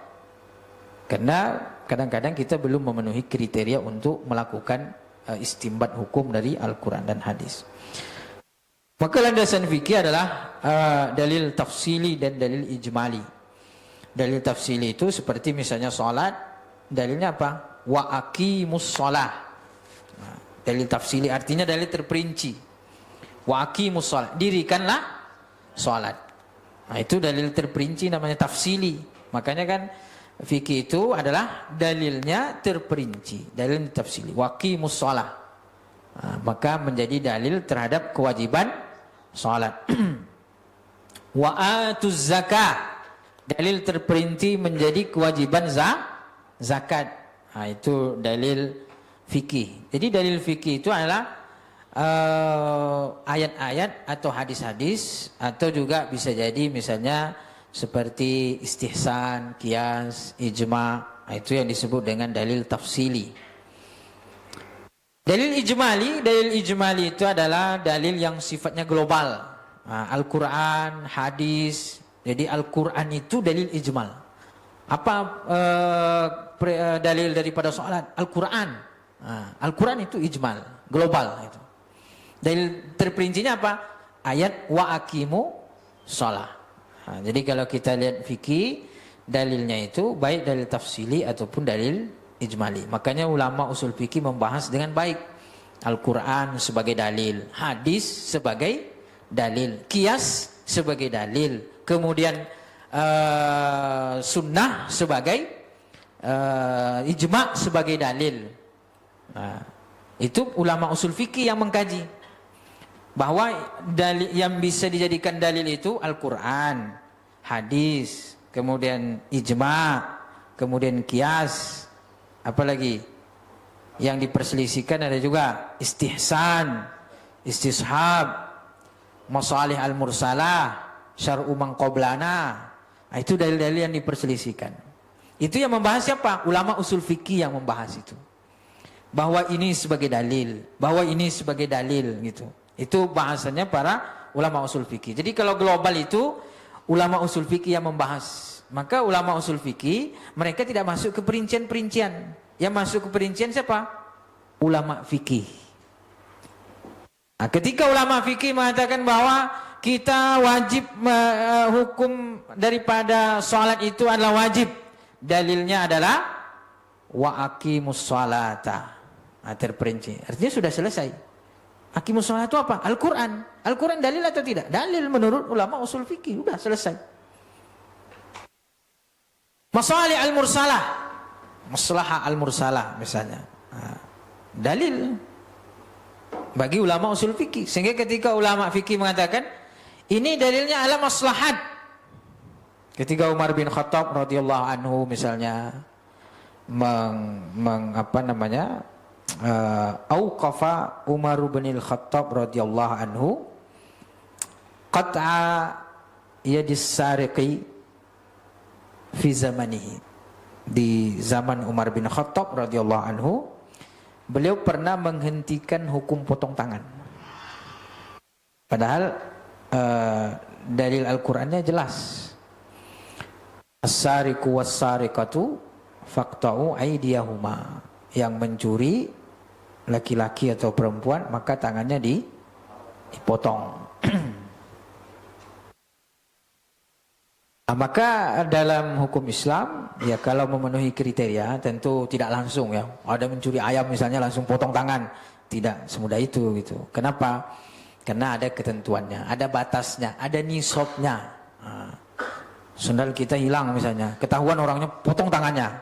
karena kadang-kadang kita belum memenuhi kriteria untuk melakukan istinbat hukum dari Al-Quran dan hadis. Maka landasan fikih adalah dalil tafsili dan dalil ijmali. Dalil tafsili itu seperti misalnya sholat, dalilnya apa? Wa aqimus sholah. Dalil tafsili artinya dalil terperinci. Wa aqimus sholah, dirikanlah sholat. Nah, itu dalil terperinci namanya tafsili. Makanya kan fikih itu adalah dalilnya terperinci, dalil tafsili. Wa aqimus sholah. Maka menjadi dalil terhadap kewajiban sholat. Wa atuz zakah, dalil terperinci menjadi kewajiban zakat. Itu dalil fikih. Jadi dalil fikih itu adalah ayat-ayat atau hadis-hadis, atau juga bisa jadi misalnya seperti istihsan, qiyas, ijma'. Itu yang disebut dengan dalil tafsili. Dalil ijmali itu adalah dalil yang sifatnya global. Al-Quran, hadis. Jadi Al-Quran itu dalil ijmal. Apa dalil daripada sholat? Al-Quran. Al-Quran itu ijmal, global. Itu. Dalil terperincinya apa? Ayat wa aqimu sholah. Jadi kalau kita lihat fikih, dalilnya itu baik dalil tafsili ataupun dalil ijmali. Makanya ulama usul fikih membahas dengan baik. Al-Quran sebagai dalil, hadis sebagai dalil, qiyas sebagai dalil, kemudian sunnah sebagai ijma' sebagai dalil. Itu ulama usul fikih yang mengkaji bahwa dalil yang bisa dijadikan dalil itu Al-Quran, hadis, kemudian ijma, kemudian kias, apalagi yang diperselisihkan ada juga istihsan, istishab, masalih al-mursalah, syar'u man qablana. Nah, itu dalil-dalil yang diperselisihkan. Itu yang membahas siapa? Ulama usul fikih yang membahas itu. Bahwa ini sebagai dalil, bahwa ini sebagai dalil gitu. Itu bahasanya para ulama usul fikih. Jadi kalau global itu ulama usul fikih yang membahas. Maka ulama usul fikih mereka tidak masuk ke perincian-perincian. Yang masuk ke perincian siapa? Ulama fikih. Nah, ketika ulama fikih mengatakan bahwa kita wajib hukum daripada salat itu adalah wajib. Dalilnya adalah wa aqimus salata. Nah, terperinci. Artinya sudah selesai. Aqimus salat itu apa? Al-Quran. Al-Quran dalil atau tidak? Dalil menurut ulama usul fikih. Sudah selesai. Masalih al-mursalah. Maslahah al-mursalah misalnya. Nah, dalil bagi ulama usul fikih. Sehingga ketika ulama fikih mengatakan ini dalilnya adalah maslahat. Ketika Umar bin Khattab radhiyallahu anhu misalnya auqafa Umar bin Khattab radhiyallahu anhu qat'a yadis sariqi fi zamanihi. Di zaman Umar bin Khattab radhiyallahu anhu beliau pernah menghentikan hukum potong tangan. Padahal dalil Al-Qur'annya jelas. As-sariqu was-sariqatu faqta'u aydiyahuma. Yang mencuri laki-laki atau perempuan maka tangannya dipotong. Nah, maka dalam hukum Islam ya kalau memenuhi kriteria tentu tidak langsung ya. Ada mencuri ayam misalnya langsung potong tangan. Tidak semudah itu gitu. Kenapa? Karena ada ketentuannya, ada batasnya, ada nisabnya. Nah, sendal kita hilang misalnya, ketahuan orangnya potong tangannya.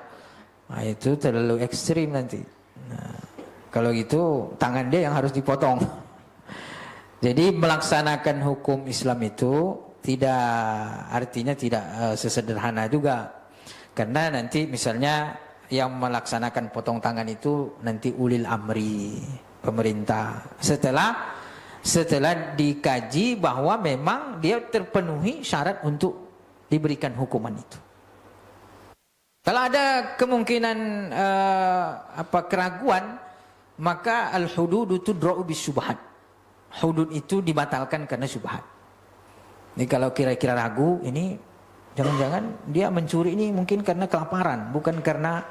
Nah, itu terlalu ekstrim nanti. Nah, kalau gitu tangan dia yang harus dipotong. Jadi melaksanakan hukum Islam itu tidak artinya tidak sesederhana juga. Karena nanti misalnya yang melaksanakan potong tangan itu nanti ulil amri, pemerintah. Setelah dikaji bahwa memang dia terpenuhi syarat untuk diberikan hukuman itu. Kalau ada kemungkinan keraguan, maka al-hudud tudra'u bisyubhat. Hudud itu dibatalkan karena syubhat. Ini kalau kira-kira ragu, ini jangan-jangan dia mencuri ini mungkin karena kelaparan, bukan karena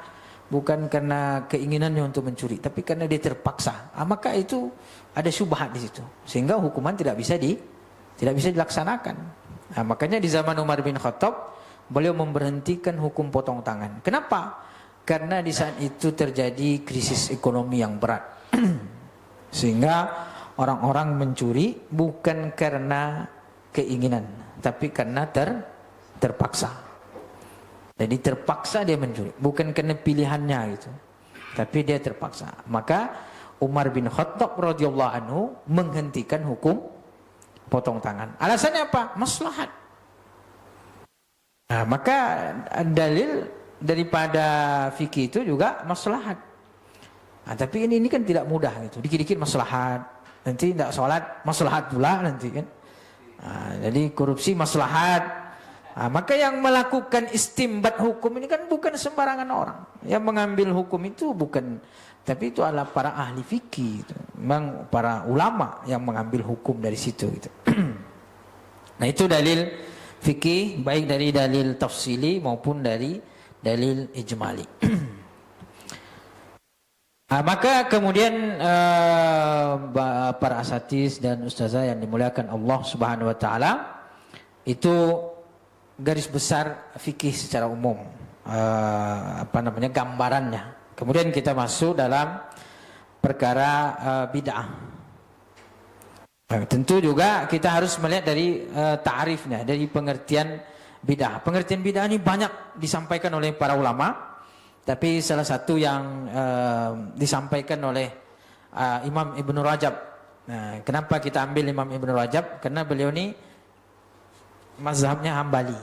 keinginannya untuk mencuri, tapi karena dia terpaksa. Maka itu ada syubhat di situ, sehingga hukuman tidak bisa dilaksanakan. Nah, makanya di zaman Umar bin Khattab beliau memberhentikan hukum potong tangan. Kenapa? Karena di saat itu terjadi krisis ekonomi yang berat. Sehingga orang-orang mencuri bukan karena keinginan, tapi karena terpaksa. Jadi terpaksa dia mencuri, bukan karena pilihannya gitu. Tapi dia terpaksa. Maka Umar bin Khattab radhiyallahu anhu menghentikan hukum potong tangan. Alasannya apa? Maslahat. Nah, maka dalil daripada fikih itu juga maslahat. Nah, tapi ini kan tidak mudah gitu. Dikit-dikit maslahat, nanti tidak sholat maslahat pula nanti kan. Nah, jadi korupsi maslahat. Nah, maka yang melakukan istimbat hukum ini kan bukan sembarangan orang. Yang mengambil hukum itu bukan, tapi itu adalah para ahli fikih gitu. Memang para ulama yang mengambil hukum dari situ gitu. Nah, itu dalil fikih baik dari dalil tafsili maupun dari dalil ijmali. Nah, maka kemudian para asatiz dan ustazah yang dimuliakan Allah Subhanahu wa taala, itu garis besar fikih secara umum, gambarannya. Kemudian kita masuk dalam perkara bid'ah. Nah, tentu juga kita harus melihat dari ta'rifnya, dari pengertian bid'ah. Pengertian bid'ah ini banyak disampaikan oleh para ulama, tapi salah satu yang disampaikan oleh Imam Ibnu Rajab. Nah, kenapa kita ambil Imam Ibnu Rajab? Karena beliau ini mazhabnya Hambali.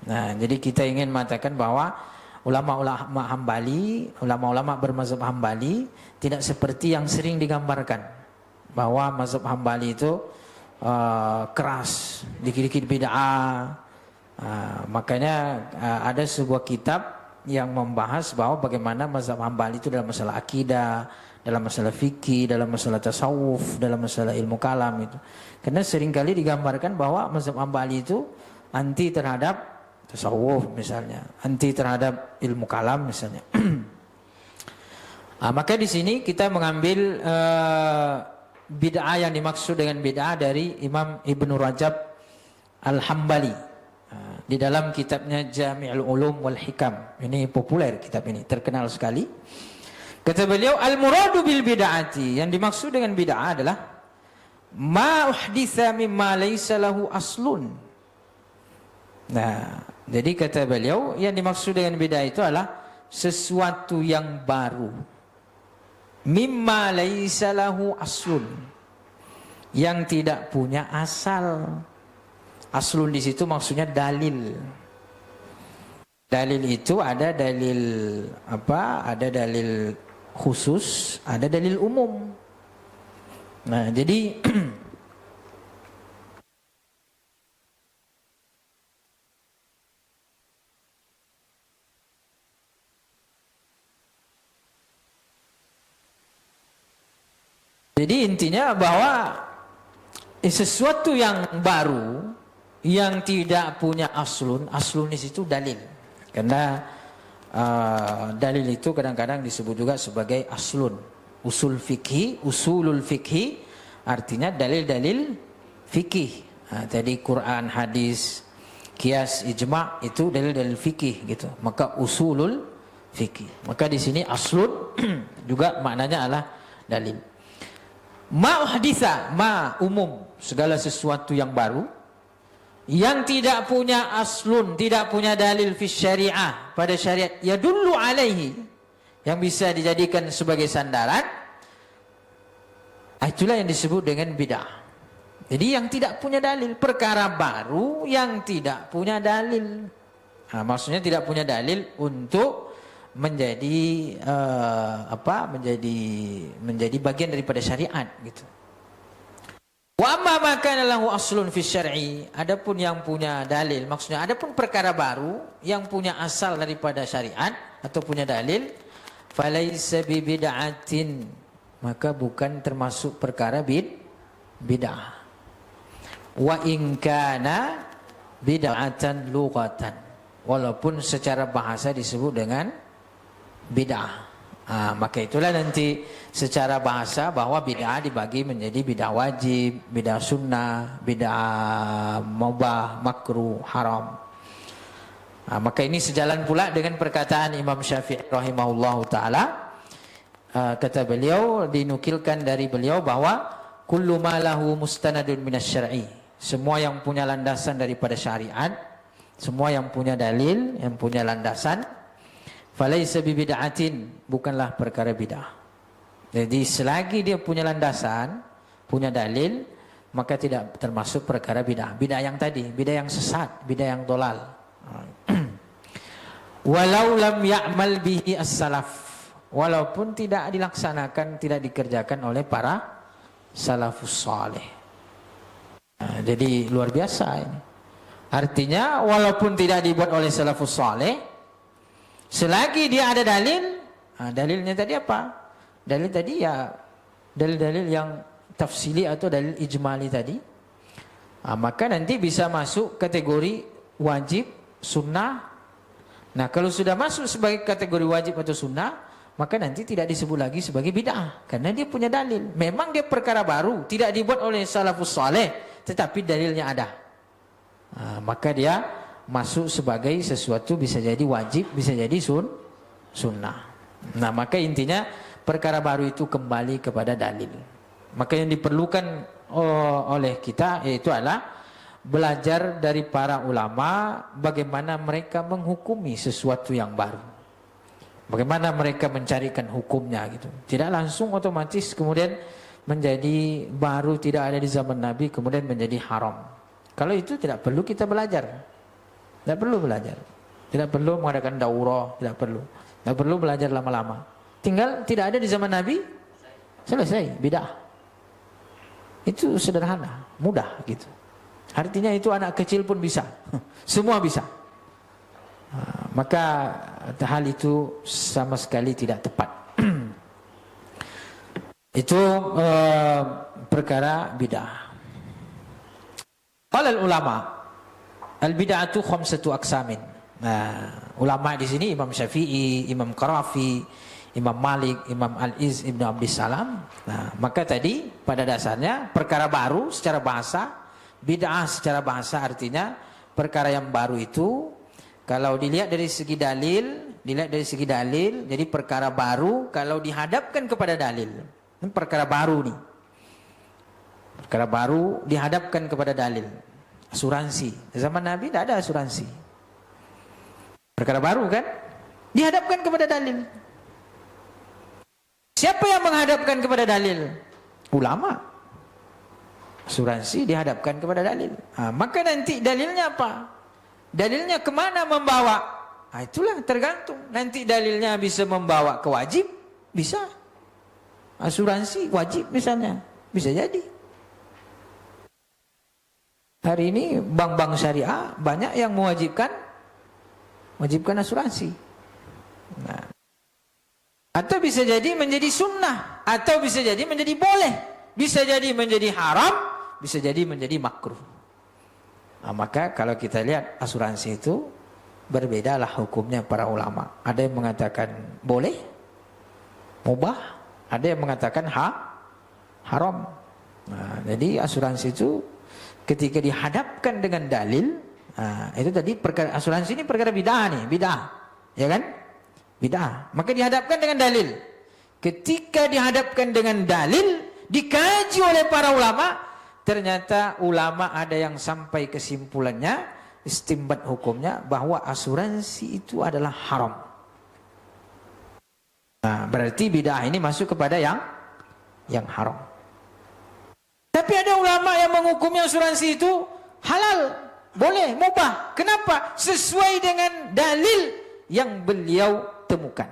Nah, jadi kita ingin mengatakan bahwa ulama-ulama Hambali, ulama-ulama bermazhab Hambali tidak seperti yang sering digambarkan bahwa mazhab Hambali itu keras, dikit-dikit bid'ah. Makanya ada sebuah kitab yang membahas bahwa bagaimana mazhab Hambali itu dalam masalah akidah, dalam masalah fikih, dalam masalah tasawuf, dalam masalah ilmu kalam itu. Karena seringkali digambarkan bahwa mazhab Hambali itu anti terhadap tasawuf misalnya, anti terhadap ilmu kalam misalnya. Maka di sini kita mengambil bid'ah yang dimaksud dengan bid'ah dari Imam Ibnu Rajab Al-Hambali. Di dalam kitabnya Jami'ul Ulum wal Hikam. Ini populer kitab ini, terkenal sekali. Kata beliau, al-muradu bil bid'ati, yang dimaksud dengan bid'ah adalah ma uhditsa mimma laysa lahu aslun. Nah, jadi kata beliau, yang dimaksud dengan bid'ah itu adalah sesuatu yang baru. Mimma laysa lahu aslun, yang tidak punya asal. Aslun di situ maksudnya dalil. Dalil itu ada dalil apa? Ada dalil khusus, ada dalil umum. Nah, jadi jadi intinya bahwa sesuatu yang baru yang tidak punya aslun, aslun di situ dalil. Karena dalil itu kadang-kadang disebut juga sebagai aslun. Usul fikih, usulul fikih artinya dalil-dalil fikih. Tadi Quran, hadis, qiyas, ijma' itu dalil-dalil fikih gitu. Maka usulul fikih. Maka di sini aslun juga maknanya adalah dalil. Ma uhditsa, ma umum, segala sesuatu yang baru yang tidak punya aslun, tidak punya dalil fi syariah, pada syariat, ya dulu alaihi, yang bisa dijadikan sebagai sandaran, itulah yang disebut dengan bid'ah. Jadi yang tidak punya dalil, perkara baru yang tidak punya dalil. Maksudnya tidak punya dalil untuk menjadi menjadi bagian daripada syariat gitu. Wa amma ma kana lahu aslun fi syar'i, adapun yang punya dalil, maksudnya adapun perkara baru yang punya asal daripada syariat atau punya dalil, falaisa bi bid'atin, maka bukan termasuk perkara bid'ah. Wa in kana bid'atan lughatan, walaupun secara bahasa disebut dengan bid'ah. Maka itulah nanti secara bahasa bahwa bid'ah dibagi menjadi bid'ah wajib, bid'ah sunnah, bid'ah mubah, makruh, haram. Maka ini sejalan pula dengan perkataan Imam Syafi'i rahimahullah ta'ala. Kata beliau, dinukilkan dari beliau bahwa kullu ma lahu mustanadun minas syar'i, semua yang punya landasan daripada syariat, semua yang punya dalil, yang punya landasan, falaisa bibid'atin, bukanlah perkara bid'ah. Jadi selagi dia punya landasan, punya dalil, maka tidak termasuk perkara bid'ah. Bid'ah yang tadi, bid'ah yang sesat, bid'ah yang dolal. Walau lam ya'mal bihi as-salaf, walaupun tidak dilaksanakan, tidak dikerjakan oleh para salafus saleh. Jadi luar biasa ini. Artinya walaupun tidak dibuat oleh salafus saleh, selagi dia ada dalil, dalilnya tadi apa? Dalil tadi ya dalil-dalil yang tafsili atau dalil ijmali tadi, maka nanti bisa masuk kategori wajib, sunnah. Nah, kalau sudah masuk sebagai kategori wajib atau sunnah, maka nanti tidak disebut lagi sebagai bid'ah, karena dia punya dalil. Memang dia perkara baru, tidak dibuat oleh salafus saleh, tetapi dalilnya ada. Maka dia masuk sebagai sesuatu, bisa jadi wajib, bisa jadi sunnah. Nah, maka intinya perkara baru itu kembali kepada dalil. Maka yang diperlukan oleh kita yaitu adalah belajar dari para ulama bagaimana mereka menghukumi sesuatu yang baru. Bagaimana mereka mencarikan hukumnya gitu. Tidak langsung otomatis kemudian menjadi baru tidak ada di zaman Nabi kemudian menjadi haram. Kalau itu tidak perlu kita belajar. Tidak perlu belajar. Tidak perlu mengadakan daurah, tidak perlu. Tidak perlu belajar lama-lama. Tinggal tidak ada di zaman Nabi, selesai, bidah. Itu sederhana, mudah gitu. Artinya itu anak kecil pun bisa. Semua bisa. Maka hal itu sama sekali tidak tepat. Itu perkara bidah. Qala ulama al-bid'atu khamsatu aqsamin. Nah, ulama di sini Imam Syafi'i, Imam Qarafi, Imam Malik, Imam Al-Iz Ibnu Abdissalam. Nah, maka tadi pada dasarnya perkara baru secara bahasa, bid'ah secara bahasa artinya perkara yang baru itu kalau dilihat dari segi dalil, jadi perkara baru kalau dihadapkan kepada dalil. Ini perkara baru nih. Perkara baru dihadapkan kepada dalil. Asuransi. Zaman Nabi tidak ada asuransi. Perkara baru kan? Dihadapkan kepada dalil. Siapa yang menghadapkan kepada dalil? Ulama. Asuransi dihadapkan kepada dalil. Maka nanti dalilnya apa? Dalilnya kemana membawa? Itulah tergantung. Nanti dalilnya bisa membawa ke wajib, bisa. Asuransi wajib misalnya, bisa jadi. Hari ini bank-bank syariah banyak yang mewajibkan asuransi. Nah. Atau bisa jadi menjadi sunnah, atau bisa jadi menjadi boleh, bisa jadi menjadi haram, bisa jadi menjadi makruh. Nah, maka kalau kita lihat asuransi itu berbedalah hukumnya para ulama. Ada yang mengatakan boleh, mubah, ada yang mengatakan haram. Nah, jadi asuransi itu ketika dihadapkan dengan dalil, itu tadi perkara asuransi ini perkara bid'ah nih, bid'ah, ya kan? Bid'ah. Maka dihadapkan dengan dalil. Ketika dihadapkan dengan dalil, dikaji oleh para ulama, ternyata ulama ada yang sampai kesimpulannya, istimbat hukumnya bahwa asuransi itu adalah haram. Nah, berarti bid'ah ini masuk kepada yang haram. Tapi ada ulama yang menghukumi asuransi itu halal, boleh, mubah. Kenapa? Sesuai dengan dalil yang beliau temukan.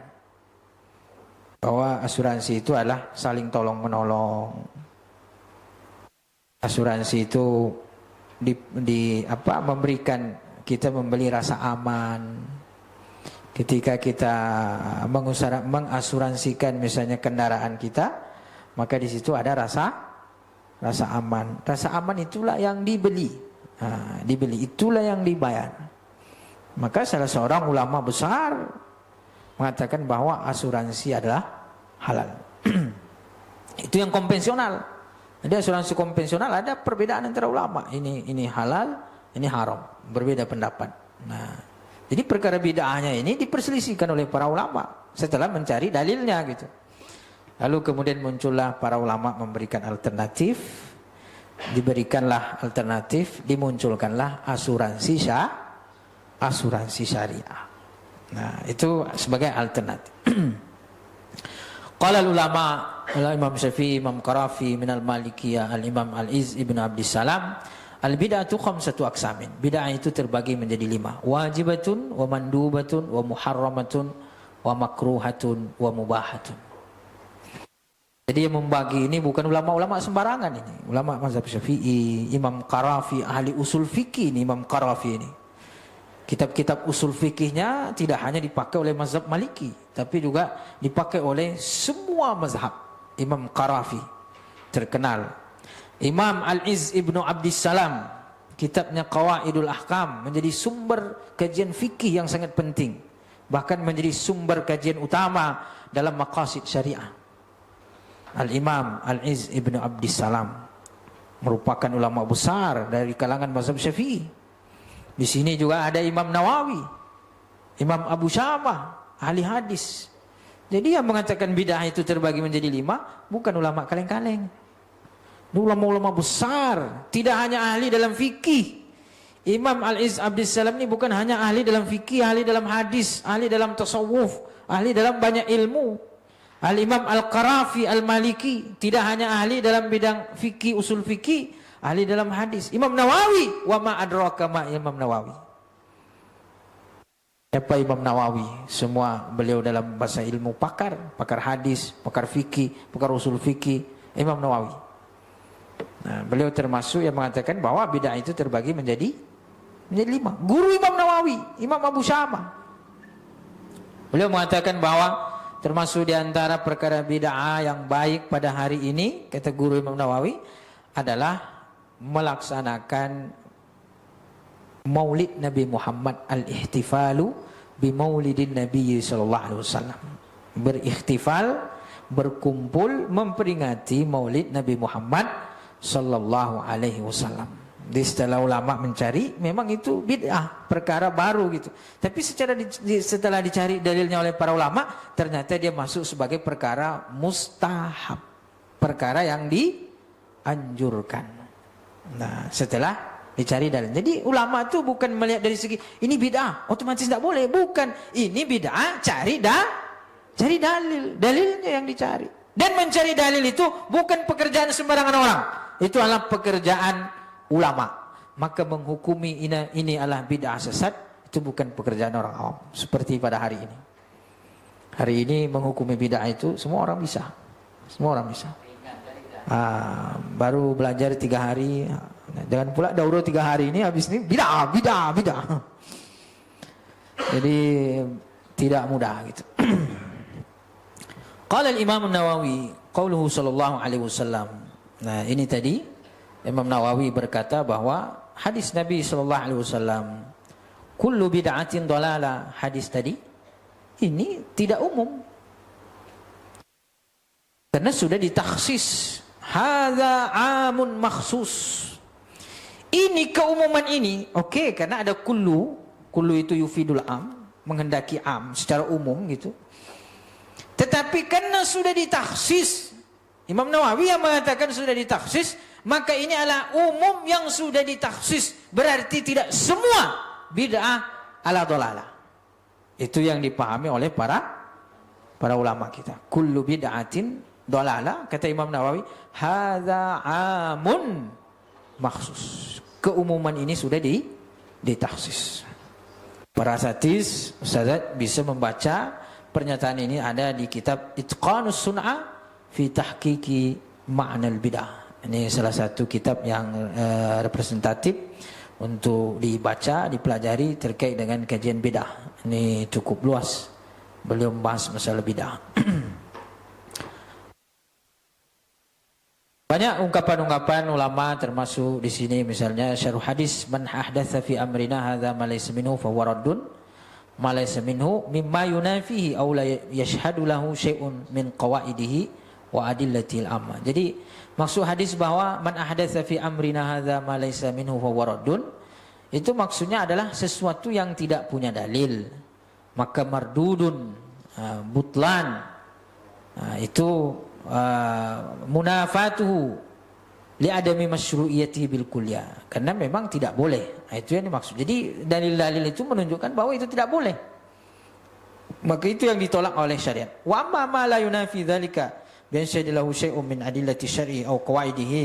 Bahwa asuransi itu adalah saling tolong menolong. Asuransi itu memberikan kita membeli rasa aman. Ketika kita mengasuransikan misalnya kendaraan kita, maka di situ ada rasa aman. Rasa aman itulah yang dibeli. Dibeli itulah yang dibayar. Maka salah seorang ulama besar mengatakan bahwa asuransi adalah halal. Itu yang konvensional. Jadi asuransi konvensional ada perbedaan antara ulama. Ini halal, ini haram. Berbeda pendapat. Nah, jadi perkara bid'ahnya ini diperselisihkan oleh para ulama setelah mencari dalilnya gitu. Lalu kemudian muncullah para ulama memberikan alternatif. Diberikanlah alternatif, dimunculkanlah asuransi syariah. Nah, itu sebagai alternatif. Qala ulama, Imam Syafi'i, Imam Qarafi, minal Malikiyah, Al-Imam Al-Iz Ibnu Abdissalam, al-bid'atu khamsatu aqsamin. Bid'ah itu terbagi menjadi 5. Wajibatun, wa mandubatun, wa muharramatun, wa makruhatun, wa mubahatun. Jadi yang membagi ini bukan ulama-ulama sembarangan ini. Ulama mazhab Syafi'i, Imam Qarafi, ahli usul fikih ini Imam Qarafi ini. Kitab-kitab usul fikihnya tidak hanya dipakai oleh mazhab Maliki, tapi juga dipakai oleh semua mazhab. Imam Qarafi terkenal. Imam Al-Iz Ibnu Abdissalam, kitabnya Qawaidul Ahkam menjadi sumber kajian fikih yang sangat penting. Bahkan menjadi sumber kajian utama dalam maqasid syariah. Al-Imam Al-Iz Ibnu Abdissalam merupakan ulama besar dari kalangan mazhab Syafi'i. Di sini juga ada Imam Nawawi, Imam Abu Syamah, ahli hadis. Jadi yang mengatakan bid'ah itu terbagi menjadi 5 bukan ulama kaleng-kaleng. Ini ulama-ulama besar, tidak hanya ahli dalam fikih, Imam Al-Izz Abdissalam ini bukan hanya ahli dalam fikih, ahli dalam hadis, ahli dalam tasawuf, ahli dalam banyak ilmu. Al-Imam Al-Qarafi Al-Maliki tidak hanya ahli dalam bidang fikih, usul fikih, ahli dalam hadis. Imam Nawawi, wa ma adraka ma Imam Nawawi. Siapa Imam Nawawi? Semua beliau dalam bahasa ilmu pakar hadis, pakar fikih, pakar usul fikih, Imam Nawawi. Nah, beliau termasuk yang mengatakan bahwa bid'ah itu terbagi menjadi 5. Guru Imam Nawawi, Imam Abu Syama. Beliau mengatakan bahwa termasuk di antara perkara bid'ah yang baik pada hari ini, kata guru Imam Nawawi, adalah melaksanakan Maulid Nabi Muhammad, al-ihtifalu bi maulidin Nabi sallallahu alaihi wasallam. Berikhtifal, berkumpul memperingati Maulid Nabi Muhammad sallallahu alaihi wasallam. Di setelah ulama mencari, memang itu bid'ah, perkara baru gitu. Tapi setelah dicari dalilnya oleh para ulama, ternyata dia masuk sebagai perkara mustahab, perkara yang dianjurkan. Nah, setelah dicari dalil. Jadi ulama itu bukan melihat dari segi ini bid'ah, otomatis tidak boleh. Bukan, ini bid'ah, cari dalil, dalilnya yang dicari. Dan mencari dalil itu bukan pekerjaan sembarangan orang. Itu adalah pekerjaan ulama. Maka menghukumi ini adalah bid'ah sesat, itu bukan pekerjaan orang awam. Seperti pada hari ini. Hari ini menghukumi bid'ah itu semua orang bisa. Semua orang bisa. Baru belajar 3 hari, jangan pula daurah 3 hari ini habis ini bid'ah. Jadi tidak mudah gitu. Qala al-Imam An-Nawawi qauluhu sallallahu alaihi wasallam. Nah, ini tadi Imam Nawawi berkata bahwa hadis Nabi sallallahu alaihi wasallam, kullu bid'atin dhalalah, hadis tadi ini tidak umum. Karena sudah ditakhsis. Hadza amun makhsus. Ini keumuman ini, oke, karena ada kullu itu yufidul am, menghendaki am secara umum gitu. Tetapi karena sudah ditakhsis, Imam Nawawi yang mengatakan sudah ditakhsis, maka ini adalah umum yang sudah ditakhsis. Berarti tidak semua bid'ah ala dhalalah. Itu yang dipahami oleh para ulama kita. Kullu bid'atin dhalalah, kata Imam Nawawi, hadza amun makhsus. Keumuman ini sudah ditakhsis. Para asatiz, ustazat bisa membaca pernyataan ini ada di kitab Itqanus Sun'ah fi tahqiqi ma'nal bid'ah. Ini salah satu kitab yang representatif untuk dibaca, dipelajari terkait dengan kajian bid'ah. Ini cukup luas. Beliau membahas masalah bid'ah. Banyak ungkapan-ungkapan ulama termasuk di sini misalnya syarh hadis man ahdatsa fi amrina hadza ma laysa minhu fa huwa raddun ma laysa minhu mimma yunafihi aw la yashhadu lahu syai'un min qawaidihi wa adillatil amma. Jadi maksud hadis bahwa man ahdatsa fi amrina hadza ma laysa minhu fa huwa raddun, itu maksudnya adalah sesuatu yang tidak punya dalil, maka mardudun, butlan, itu munafatuhu li adami masyru'iyati bil kulliyah, karena memang tidak boleh. Itu yang dimaksud. Jadi dalil-dalil itu menunjukkan bahwa itu tidak boleh, maka itu yang ditolak oleh syariat. Wa amma ma la yunafi dzalika bi syadilahu syai'un min adillati syar'i aw qawaidihi.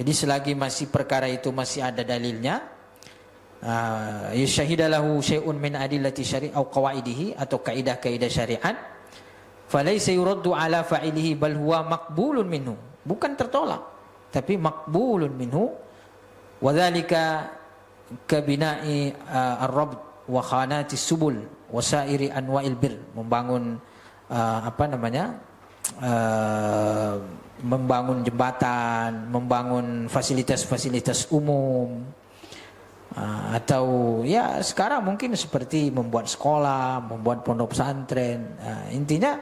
Jadi selagi masih perkara itu masih ada dalilnya, yashahidalahu syai'un min adillati syar'i aw qawaidihi, atau kaidah-kaidah syariat, falaysa yuraddu ala fa'ilihi bal huwa maqbulun minhu, bukan tertolak tapi maqbulun minhu. Wa dzalika ka bina'i ar-rabt wa khanati subul wa sairi anwa'il bir, membangun membangun jembatan, membangun fasilitas-fasilitas umum, atau ya sekarang mungkin seperti membuat sekolah, membuat pondok pesantren. Intinya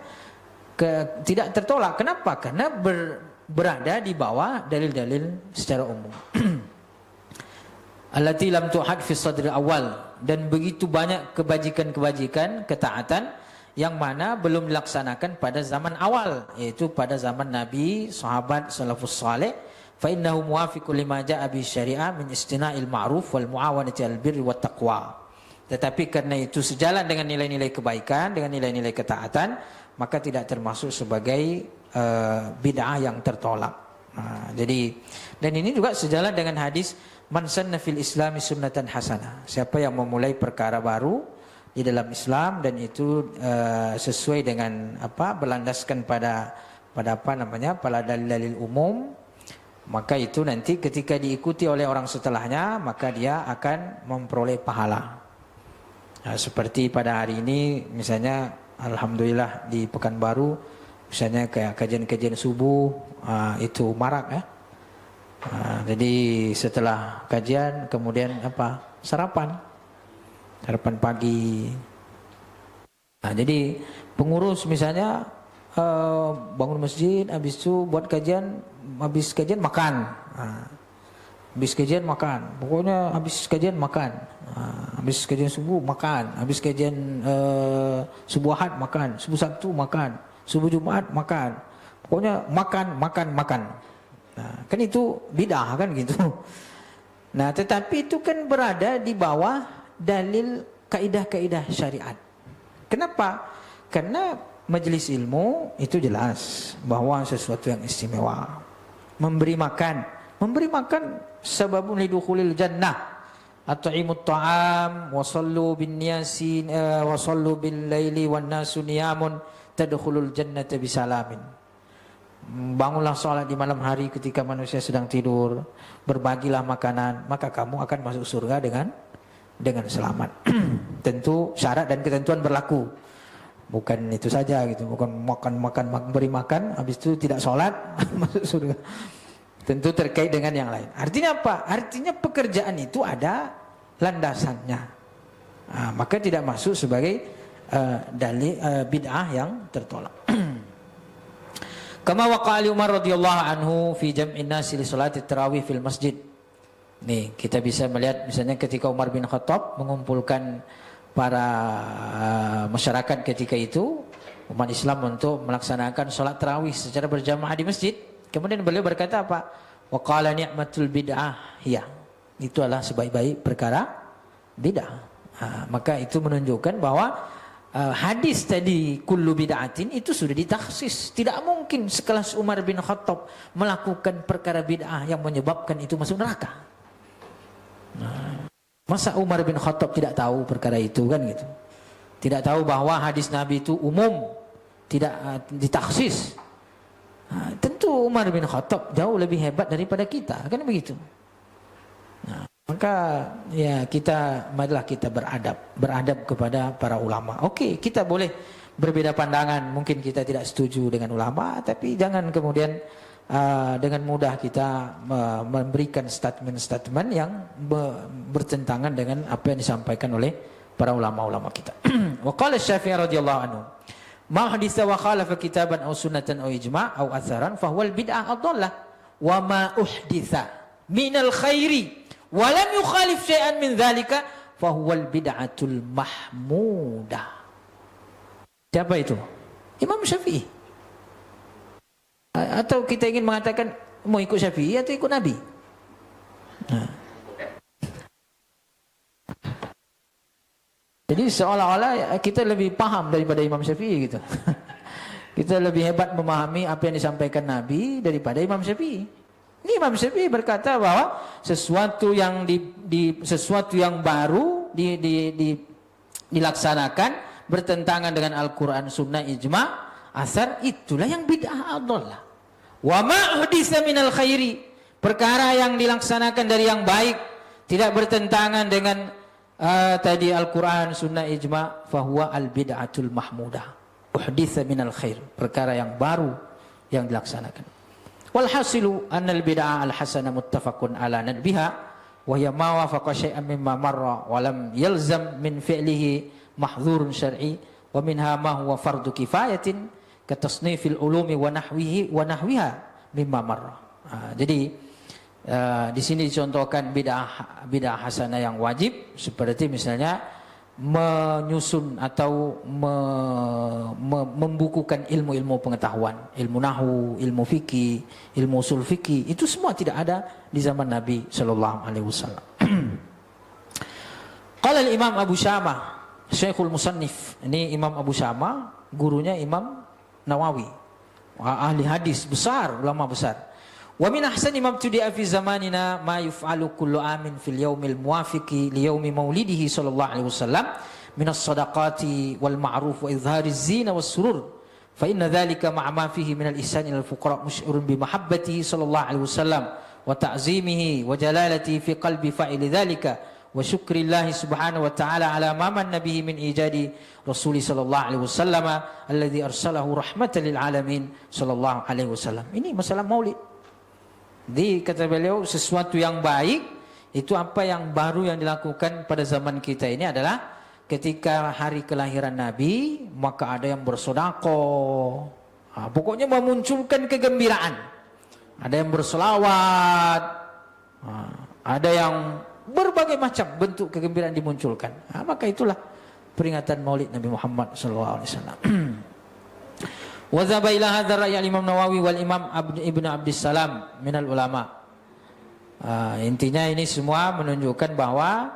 tidak tertolak. Kenapa? Karena berada di bawah dalil-dalil secara umum. Allati lam tuhad fi sadri awal, dan begitu banyak kebajikan-kebajikan, ketaatan yang mana belum dilaksanakan pada zaman awal, yaitu pada zaman Nabi, sahabat, salafus saleh, fa innahu muwafiqun lima jaa bi syariah min istina'il ma'ruf wal muawanati al birri wat taqwa. Tetapi karena itu sejalan dengan nilai-nilai kebaikan, dengan nilai-nilai ketaatan, maka tidak termasuk sebagai bid'ah yang tertolak. Jadi dan ini juga sejalan dengan hadis man sanna fil islami sunnatan hasanah. Siapa yang memulai perkara baru di dalam Islam dan itu sesuai dengan berlandaskan pada pada dalil-dalil umum, maka itu nanti ketika diikuti oleh orang setelahnya maka dia akan memperoleh pahala. Seperti pada hari ini misalnya alhamdulillah di Pekanbaru misalnya kayak kajian-kajian subuh itu marak ya. Jadi setelah kajian kemudian sarapan pagi. Jadi pengurus misalnya bangun masjid, habis itu buat kajian, habis kajian makan, habis kajian makan, pokoknya habis kajian makan, habis kajian subuh makan, habis kajian subuh Ahad makan, subuh Sabtu makan, subuh Jumat makan, pokoknya makan. Kan itu bid'ah kan gitu. Nah, tetapi itu kan berada di bawah dalil kaidah-kaidah syariat. Kenapa? Karena majelis ilmu itu jelas bahwa sesuatu yang istimewa. Memberi makan sababun lidukhulil jannah. At'imut ta'am wa sallu bin yasin wa sallu bil laili wan nasu niyamun tadkhulul jannata bisalamin. Bangunlah salat di malam hari ketika manusia sedang tidur, berbagilah makanan, maka kamu akan masuk surga dengan selamat. Tentu syarat dan ketentuan berlaku. Bukan itu saja gitu, bukan makan beri makan habis itu tidak sholat masuk surga. Tentu terkait dengan yang lain. Artinya apa? Artinya pekerjaan itu ada landasannya. Maka tidak masuk sebagai dalil bid'ah yang tertolak. Kama waqala Umar radhiyallahu anhu fi jam'in nasi li salati tarawih fil masjid. Nih, kita bisa melihat misalnya ketika Umar bin Khattab mengumpulkan para masyarakat ketika itu umat Islam untuk melaksanakan sholat tarawih secara berjamaah di masjid. Kemudian beliau berkata apa? Wa qala ni'matul bid'ah hiya. Itu adalah sebaik-baik perkara bid'ah. Maka itu menunjukkan bahwa hadis tadi kullu bid'atin itu sudah ditaksis. Tidak mungkin sekelas Umar bin Khattab melakukan perkara bid'ah yang menyebabkan itu masuk neraka. Masa Umar bin Khattab tidak tahu perkara itu kan gitu? Tidak tahu bahwa hadis Nabi itu umum, tidak ditaksis. Tentu Umar bin Khattab jauh lebih hebat daripada kita, kan begitu? Maka ya marilah kita beradab kepada para ulama. Oke, kita boleh berbeda pandangan, mungkin kita tidak setuju dengan ulama, tapi jangan kemudian dengan mudah kita memberikan statement-statement yang bertentangan dengan apa yang disampaikan oleh para ulama-ulama kita. Wa qala Syafi'i radhiyallahu anhu, ma haditha wa khalafa kitaban aw sunnatan aw ijma' aw atharan fa huwa al-bid'ah ad-dhallah wa ma uhditha min al-khairi wa lam yukhalif syai'an min dhalika fa huwa al-bid'atul mahmudah. Siapa itu? Imam Syafi'i. Atau kita ingin mengatakan mau ikut Syafi'i atau ikut Nabi? Jadi seolah-olah kita lebih paham daripada Imam Syafi'i gitu. Kita lebih hebat memahami apa yang disampaikan Nabi daripada Imam Syafi'i. Ini Imam Syafi'i berkata bahwa sesuatu yang sesuatu yang baru dilaksanakan bertentangan dengan Al-Quran, Sunnah, Ijma', asar, itulah yang bid'ah adallah. Wa ma uhditsa minal khairi, perkara yang dilaksanakan dari yang baik tidak bertentangan dengan tadi Al-Quran, Sunnah, Ijma', fahuwa al-bid'atul mahmudah. Uhditsa minal khair, perkara yang baru yang dilaksanakan. Walhasilu annal bid'ah al-hasanah muttafaqun ala nadbiha wa hiya ma wafaqa syai'an mimma marra wa lam yalzam min fi'lihi mahdhurun syar'i wa minha ma huwa fardu kifayatin katasnifil ulumi wa nahwiha mimma marra. Jadi di sini dicontohkan bid'ah hasanah yang wajib, seperti misalnya menyusun atau membukukan ilmu-ilmu pengetahuan, ilmu nahwu, ilmu fikih, ilmu usul fikih, itu semua tidak ada di zaman Nabi sallallahu alaihi wasallam. Qala al-Imam Abu Syamah, Syekhul Musannif. Ini Imam Abu Syamah, gurunya Imam Nawawi. Ahli hadis besar, ulama besar. Wa min ahsani ma ibtudi'a fi zamanina ma yuf'alu kullu amin fil yaumil muwafiqi li yaumi maulidihi sallallahu alaihi wasallam min as-sadaqati wal ma'ruf wa izhari az-zina was surur fa inna dhalika ma'a ma fihi min al-ihsan ila al-fuqara mush'irun bi mahabbatihi sallallahu alaihi wasallam wa ta'zimihi wa jalalati fi qalbi fa'ili dhalika wa syukrillahi subhanahu wa ta'ala ala ma man nabihi min ijadi rasuli sallallahu alaihi wasallam alladhi arsalahu rahmatan lil alamin sallallahu alaihi wasallam. Ini masalah maulid. Di kata beliau, sesuatu yang baik itu apa yang baru yang dilakukan pada zaman kita ini adalah ketika hari kelahiran Nabi, maka ada yang bersedekah. Pokoknya memunculkan kegembiraan. Ada yang berselawat. Ada yang berbagai macam bentuk kegembiraan dimunculkan. Maka itulah peringatan Maulid Nabi Muhammad sallallahu alaihi wasallam. Wa dzaba ila hadzal ra'y al-Imam Nawawi wal Imam Ibnu Abdissalam minal ulama. Intinya ini semua menunjukkan bahwa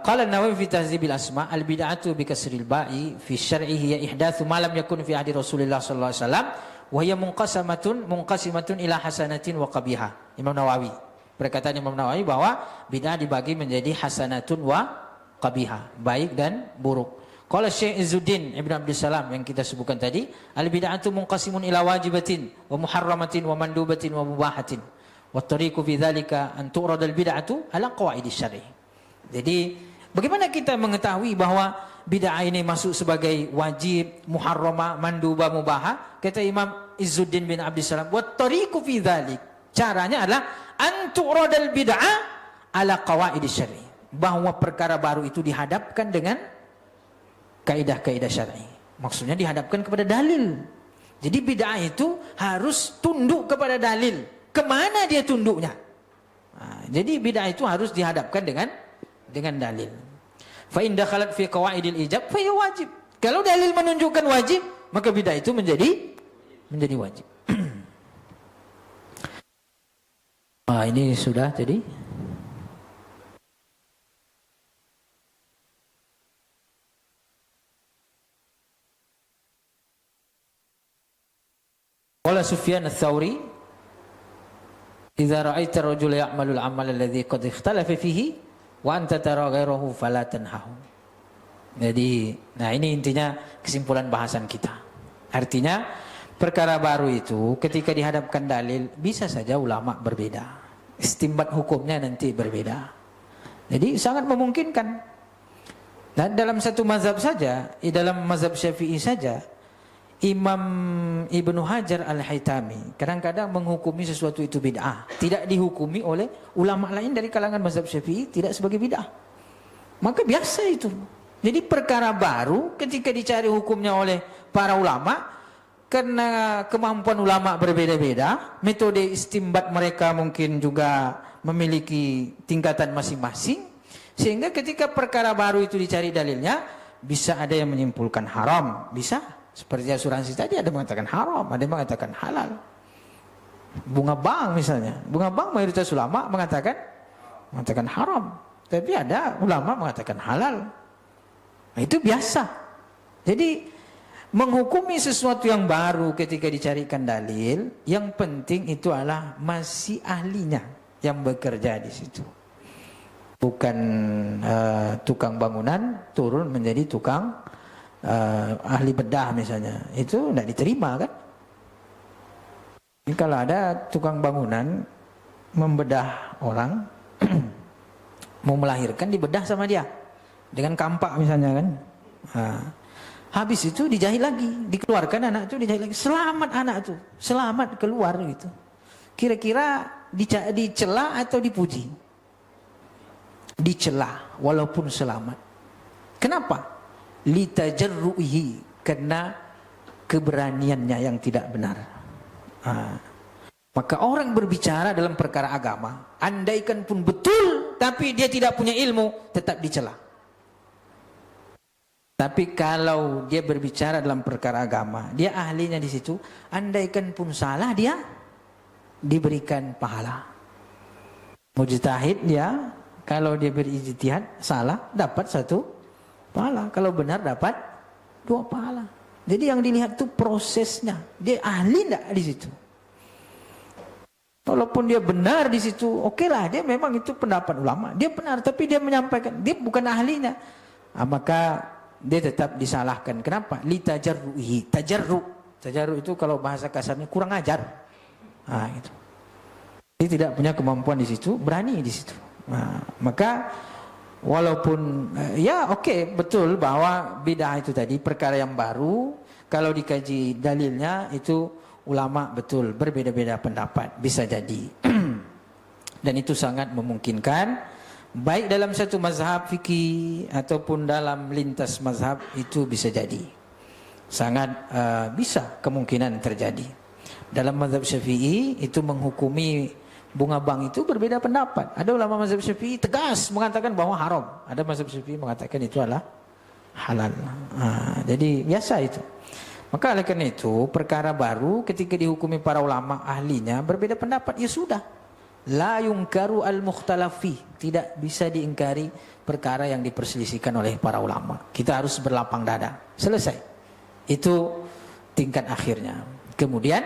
qala an-Nawawi fi tahdzibil asma al-bid'atu bi kasril ba'i fi syar'i hiya ihdatsu ma lam yakun fi ahdi Rasulillah sallallahu alaihi wasallam wa hiya munqasimatun ila hasanatin wa qabihah. Imam Nawawi, perkataan Imam Nawawi bahwa bid'ah dibagi menjadi hasanatun wa qabihah, baik dan buruk. Qala Syekh Izzuddin Ibn Abdissalam yang kita sebutkan tadi, al-bid'atu munqasimun ila wajibatin wa muharramatin wa mandubatin wa mubahatin. Wa tariqu fi dzalika an tu'rada al-bid'atu ala qawaidis syar'i. Jadi, bagaimana kita mengetahui bahwa bid'ah ini masuk sebagai wajib, muharramah, mandubah, mubahah? Kata Imam Izzuddin bin Abdissalam, wa tariqu fi dzalik. Caranya adalah an tu'rada al-bid'ah ala qawaidis syar'i. Bahwa perkara baru itu dihadapkan dengan kaidah-kaidah syar'i. Maksudnya dihadapkan kepada dalil. Jadi bid'ah itu harus tunduk kepada dalil. Kemana dia tunduknya? Jadi bid'ah itu harus dihadapkan dengan dalil. Fa in dakhalat fi qawaidil ijab fa wajib. Kalau dalil menunjukkan wajib, maka bid'ah itu menjadi wajib. Ini sudah jadi. Qala Sufyan ats-Tsauri, "Idza ra'aita ar-rajula ya'malu al-'amal alladhi qad ikhtalafa fihi wa anta tara ghairahu fala tanhahu." Jadi, ini intinya kesimpulan bahasan kita. Artinya, perkara baru itu ketika dihadapkan dalil bisa saja ulama berbeda. Istinbat hukumnya nanti berbeda. Jadi sangat memungkinkan. Dan dalam satu mazhab saja, dalam mazhab Syafi'i saja, Imam Ibnu Hajar Al-Haytami kadang-kadang menghukumi sesuatu itu bid'ah, tidak dihukumi oleh ulama lain dari kalangan mazhab Syafi'i tidak sebagai bid'ah. Maka biasa itu. Jadi perkara baru ketika dicari hukumnya oleh para ulama, karena kemampuan ulama berbeda-beda, metode istinbat mereka mungkin juga memiliki tingkatan masing-masing, sehingga ketika perkara baru itu dicari dalilnya, bisa ada yang menyimpulkan haram, bisa. Seperti asuransi tadi ada yang mengatakan haram, ada yang mengatakan halal. Bunga bank misalnya, bunga bank mayoritas ulama mengatakan haram, tapi ada ulama mengatakan halal. Itu biasa. Jadi menghukumi sesuatu yang baru ketika dicarikan dalil, yang penting itu adalah masih ahlinya yang bekerja di situ. Bukan tukang bangunan turun menjadi tukang ahli bedah misalnya, itu tidak diterima kan? Ini kalau ada tukang bangunan membedah orang mau melahirkan, dibedah sama dia dengan kampak misalnya kan, habis itu dijahit lagi, dikeluarkan anak itu, dijahit lagi, selamat anak itu, selamat keluar gitu. Kira-kira dicela atau dipuji? Dicela walaupun selamat. Kenapa? Litajarruhi, karena keberaniannya yang tidak benar. Maka orang berbicara dalam perkara agama, andaikan pun betul tapi dia tidak punya ilmu, tetap dicela. Tapi kalau dia berbicara dalam perkara agama, dia ahlinya di situ, andaikan pun salah dia diberikan pahala. Mujtahid dia, kalau dia berijtihad salah dapat 1 pahala, kalau benar dapat 2 pahala. Jadi yang dilihat itu prosesnya, dia ahli enggak di situ. Walaupun dia benar di situ, oke lah, dia memang itu pendapat ulama, dia benar, tapi dia menyampaikan, dia bukan ahlinya, maka dia tetap disalahkan. Kenapa? Litajarruhi, tajarru itu kalau bahasa kasarnya kurang ajar. Gitu. Dia tidak punya kemampuan di situ, berani di situ. Maka walaupun ya oke, betul bahwa bid'ah itu tadi perkara yang baru, kalau dikaji dalilnya itu ulama betul berbeda-beda pendapat, bisa jadi. Dan itu sangat memungkinkan, baik dalam satu mazhab fikih ataupun dalam lintas mazhab, itu bisa jadi. Sangat bisa kemungkinan terjadi. Dalam mazhab Syafi'i itu menghukumi bunga bank itu berbeda pendapat. Ada ulama mazhab Syafi'i tegas mengatakan bahwa haram. Ada mazhab Syafi'i mengatakan itu adalah halal. Jadi biasa itu. Maka oleh karena itu perkara baru ketika dihukumi para ulama ahlinya berbeda pendapat, ya sudah. La yungkaru al-mukhtalafi, tidak bisa diingkari perkara yang diperselisihkan oleh para ulama. Kita harus berlapang dada. Selesai. Itu tingkat akhirnya. Kemudian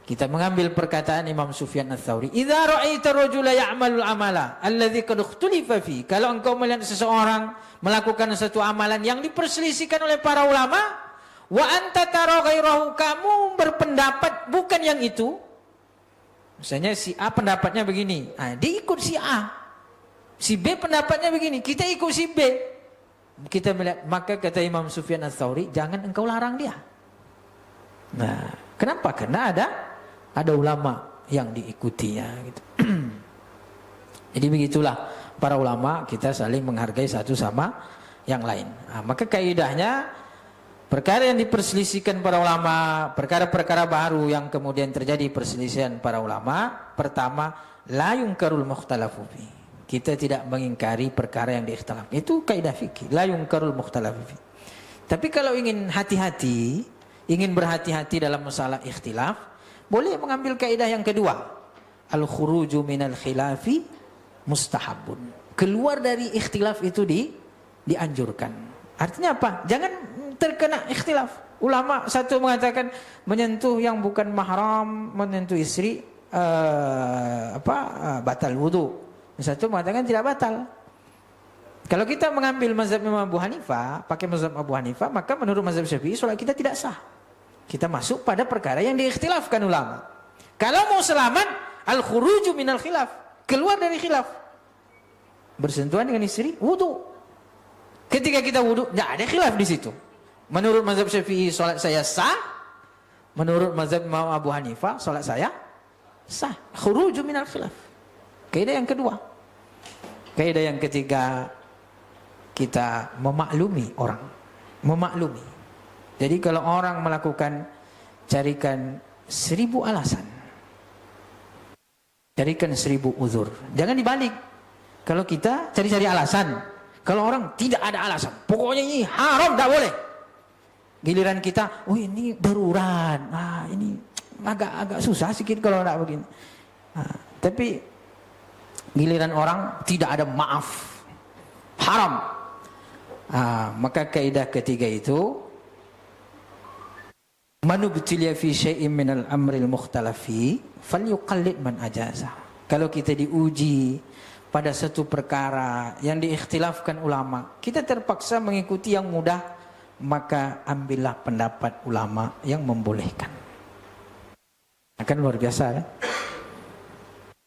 kita mengambil perkataan Imam Sufyan Ats-Tsauri, "Idza ra'aita rajula ya'malul amala alladzi qad ikhtulifa fi." Kalau engkau melihat seseorang melakukan satu amalan yang diperselisihkan oleh para ulama, wa anta tara ghairahu, kamu berpendapat bukan yang itu. Misalnya si A pendapatnya begini, dia ikut si A. Si B pendapatnya begini, kita ikut si B. Kita melihat, maka kata Imam Sufyan Ats-Tsauri, jangan engkau larang dia. Nah, kenapa? Karena ada ulama yang diikutinya gitu. Jadi begitulah para ulama, kita saling menghargai satu sama yang lain. Maka kaidahnya perkara yang diperselisihkan para ulama, perkara-perkara baru yang kemudian terjadi perselisihan para ulama, pertama la yungkarul mukhtalafu fi. Kita tidak mengingkari perkara yang diikhtilaf. Itu kaidah fikih, la yungkarul mukhtalafu fi. Tapi kalau ingin hati-hati, ingin berhati-hati dalam masalah ikhtilaf, boleh mengambil kaidah yang kedua. Al-khuruju minal khilafi mustahabun. Keluar dari ikhtilaf itu dianjurkan. Artinya apa? Jangan terkena ikhtilaf. Ulama satu mengatakan menyentuh yang bukan mahram, menyentuh istri batal wudu. Satu mengatakan tidak batal. Kalau kita mengambil mazhab Imam Abu Hanifah, pakai mazhab Abu Hanifah, maka menurut mazhab Syafi'i salat kita tidak sah. Kita masuk pada perkara yang diikhtilafkan ulama. Kalau mau selamat, al-khuruju minal khilaf, keluar dari khilaf. Bersentuhan dengan istri, wudu. Ketika kita wudu, tidak ada khilaf di situ. Menurut mazhab Syafi'i salat saya sah. Menurut mazhab Imam Abu Hanifah salat saya sah. Khuruju minal khilaf. Kaidah yang kedua. Kaidah yang ketiga, kita memaklumi orang. Memaklumi. Jadi kalau orang melakukan, carikan 1000 alasan. Carikan 1000 uzur. Jangan dibalik. Kalau kita cari-cari alasan. Kalau orang tidak ada alasan. Pokoknya ini haram, tidak boleh. Giliran kita, oh ini darurat. Ini agak susah sedikit kalau tidak begini. Tapi giliran orang tidak ada maaf. Haram. Maka kaidah ketiga itu, manubtiliya fi syai'in minal amril mukhtalafi falyuqallid man ajaza. Kalau kita diuji pada satu perkara yang diikhtilafkan ulama, kita terpaksa mengikuti yang mudah, maka ambillah pendapat ulama yang membolehkan. Akan luar biasa kan?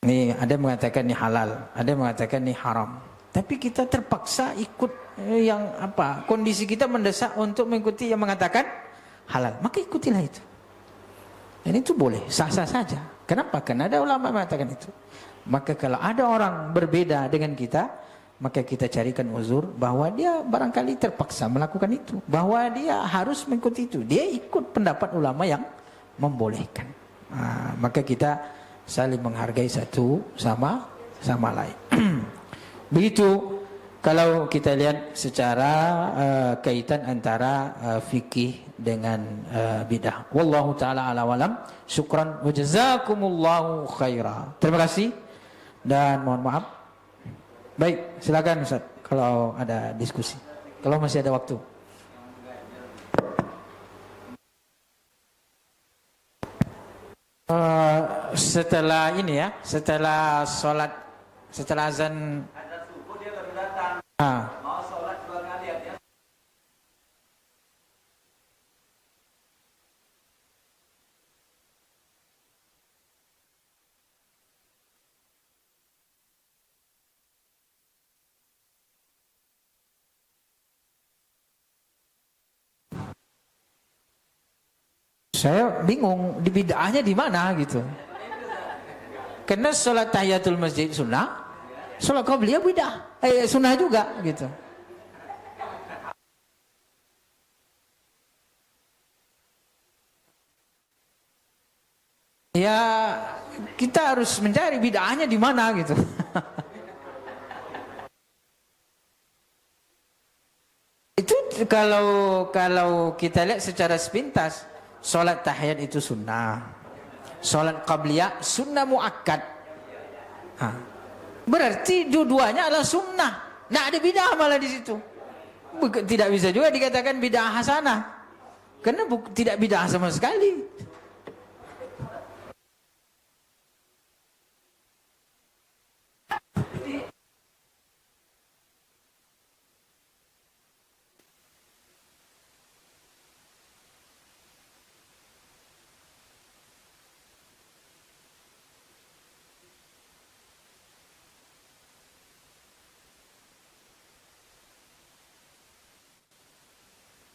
Nih ada yang mengatakan ini halal, ada yang mengatakan ini haram. Tapi kita terpaksa ikut yang kondisi kita mendesak untuk mengikuti yang mengatakan halal, maka ikutilah itu. Dan itu boleh, sah-sah saja. Kenapa? Karena ada ulama mengatakan itu. Maka kalau ada orang berbeda dengan kita, maka kita carikan uzur bahwa dia barangkali terpaksa melakukan itu, bahwa dia harus mengikuti itu. Dia ikut pendapat ulama yang membolehkan. Maka kita saling menghargai satu sama lain. Begitu Kalau kita lihat secara kaitan antara fikih dengan bidah. Wallahu taala ala walam. Syukran wa jazakumullahu khaira. Terima kasih dan mohon maaf. Baik, silakan Ustaz kalau ada diskusi. Kalau masih ada waktu. Setelah ini ya, setelah sholat, setelah azan subuh dia baru datang. Mau sholat 2 kali ya. Saya bingung di bid'ahnya di mana gitu. Karena sholat tahiyatul masjid sunnah, sholat qabliyah bidah, sunnah juga gitu. Ya kita harus mencari bid'ahnya di mana gitu. Itu kalau kita lihat secara sepintas, sholat tahiyat itu sunnah, sholat qabliyah sunnah muakkad. Berarti dua-duanya adalah sunnah. Nggak ada bidah malah di situ. Tidak bisa juga dikatakan bidah hasanah, karena tidak bidah sama sekali.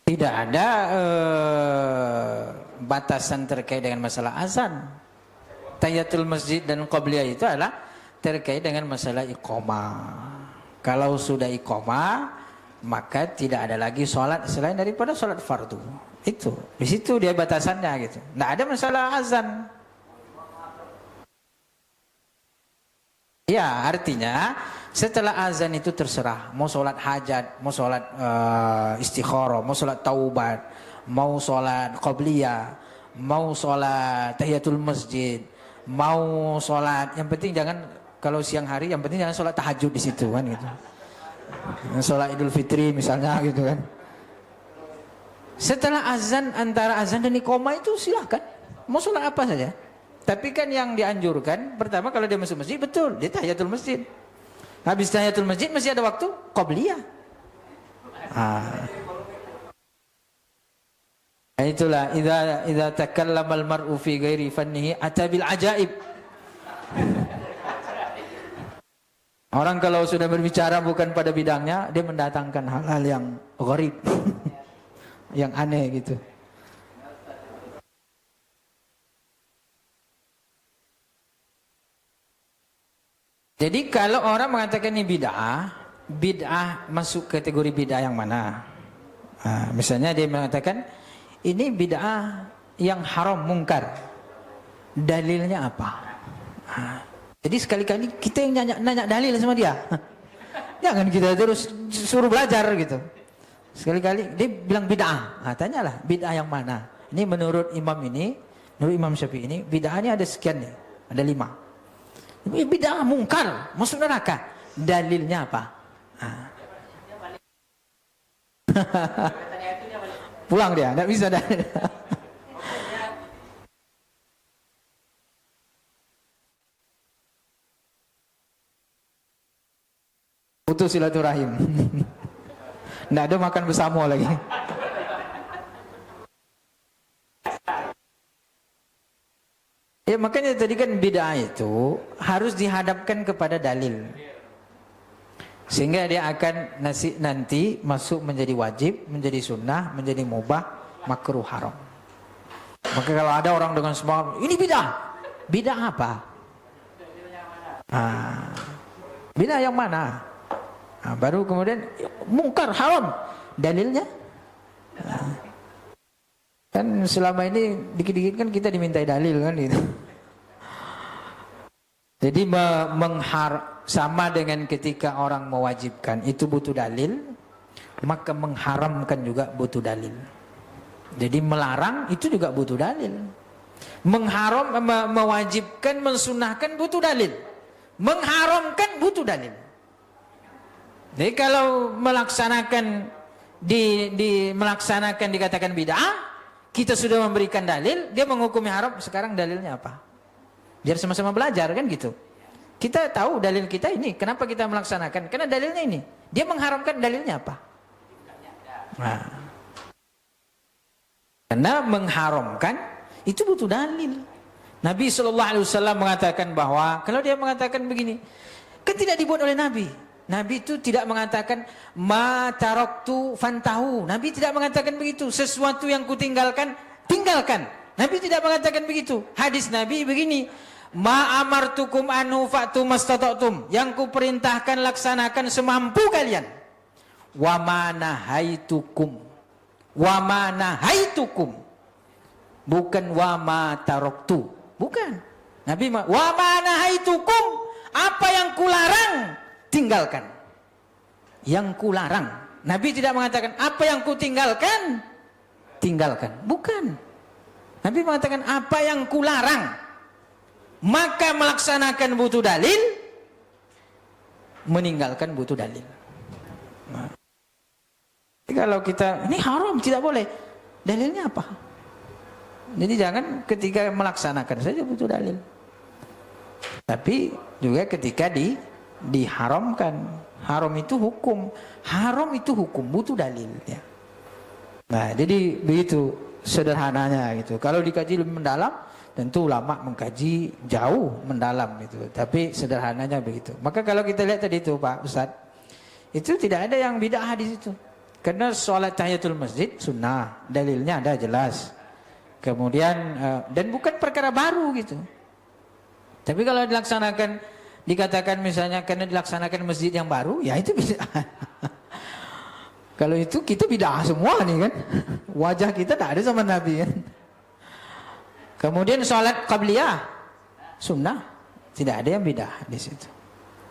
Tidak ada batasan terkait dengan masalah azan. Tahiyatul masjid dan qabliyah itu adalah terkait dengan masalah iqamah. Kalau sudah iqamah, maka tidak ada lagi sholat selain daripada sholat fardu. Itu, di situ dia batasannya gitu. Tidak ada masalah azan. Ya, artinya setelah azan itu terserah, mau sholat hajat, mau sholat istikharah, mau sholat taubat, mau sholat qabliyah, mau sholat tahiyatul masjid, mau sholat, yang penting jangan, kalau siang hari yang penting jangan sholat tahajud di situ kan gitu. Sholat Idul Fitri misalnya gitu kan. Setelah azan, antara azan dan iqamah itu silahkan, mau sholat apa saja. Tapi kan yang dianjurkan pertama kalau dia masuk masjid, betul dia tahiyatul masjid. Habis tahiyatul masjid masih ada waktu qabliyah. Itulah idza takallama al-mar'u fi ghairi fannihi atabil ajaib. Orang kalau sudah berbicara bukan pada bidangnya, dia mendatangkan hal-hal yang gharib. Yang aneh gitu. Jadi kalau orang mengatakan ini bid'ah, bid'ah masuk kategori bid'ah yang mana? Misalnya dia mengatakan ini bid'ah yang haram mungkar, dalilnya apa? Jadi sekali-kali kita yang nanya dalil sama dia. Jangan kita terus suruh belajar gitu. Sekali-kali dia bilang bid'ah, tanyalah bid'ah yang mana? Ini menurut Imam Syafi'i ini bid'ahnya ada sekian nih, ada 5. Bid'ah mungkar, masuk neraka. Dalilnya apa? Pulang dia, tidak bisa dalil. Putus silaturahim. Tidak ada makan bersama lagi. Ya makanya tadi kan bid'ah itu harus dihadapkan kepada dalil, sehingga dia akan nanti masuk menjadi wajib, menjadi sunnah, menjadi mubah, makruh, haram. Maka kalau ada orang dengan semangat ini bid'ah, bid'ah apa? Bid'ah yang mana? Baru kemudian mungkar, haram, dalilnya. Kan selama ini dikit-dikit kan kita dimintai dalil kan gitu. Jadi sama dengan ketika orang mewajibkan itu butuh dalil, maka mengharamkan juga butuh dalil. Jadi melarang itu juga butuh dalil. Mewajibkan, mensunahkan butuh dalil. Mengharamkan butuh dalil. Jadi kalau melaksanakan melaksanakan dikatakan bid'ah, kita sudah memberikan dalil, dia menghukumi haram, sekarang dalilnya apa? Biar sama-sama belajar kan gitu. Kita tahu dalil kita ini, kenapa kita melaksanakan? Karena dalilnya ini. Dia mengharamkan, dalilnya apa? Nah. Karena mengharamkan itu butuh dalil. Nabi SAW mengatakan bahwa kalau dia mengatakan begini, kan tidak dibuat oleh Nabi. Nabi itu tidak mengatakan ma taraktu fantahu. Nabi tidak mengatakan begitu. Sesuatu yang kutinggalkan, tinggalkan. Nabi tidak mengatakan begitu. Hadis Nabi begini, ma amartukum anhu fa'tu mastata'tum. Yang kuperintahkan laksanakan semampu kalian. Wa ma nahaitukum. Wa ma nahaitukum. Bukan wa ma taraktu. Bukan. Nabi wa ma nahaitukum. Apa yang kularang, tinggalkan. Yang kularang. Nabi tidak mengatakan apa yang kutinggalkan, tinggalkan. Bukan. Nabi mengatakan apa yang kularang, maka melaksanakan butuh dalil, meninggalkan butuh dalil. Nah. Kalau kita ini haram, tidak boleh, dalilnya apa? Jadi jangan ketika melaksanakan saja butuh dalil, tapi juga ketika diharamkan. Haram itu hukum, haram itu hukum, butuh dalil ya. Nah, jadi begitu sederhananya gitu. Kalau dikaji lebih mendalam, tentu ulama mengkaji jauh mendalam itu. Tapi sederhananya begitu. Maka kalau kita lihat tadi itu Pak Ustadz, itu tidak ada yang bid'ah di situ. Karena sholat tahiyatul masjid sunnah, dalilnya ada jelas. Kemudian dan bukan perkara baru gitu. Tapi kalau dilaksanakan, dikatakan misalnya karena dilaksanakan masjid yang baru, ya itu bid'ah. Kalau itu kita bid'ah semua nih kan. Wajah kita tak ada sama Nabi kan. Kemudian sholat qabliyah sunnah, tidak ada yang bid'ah di situ.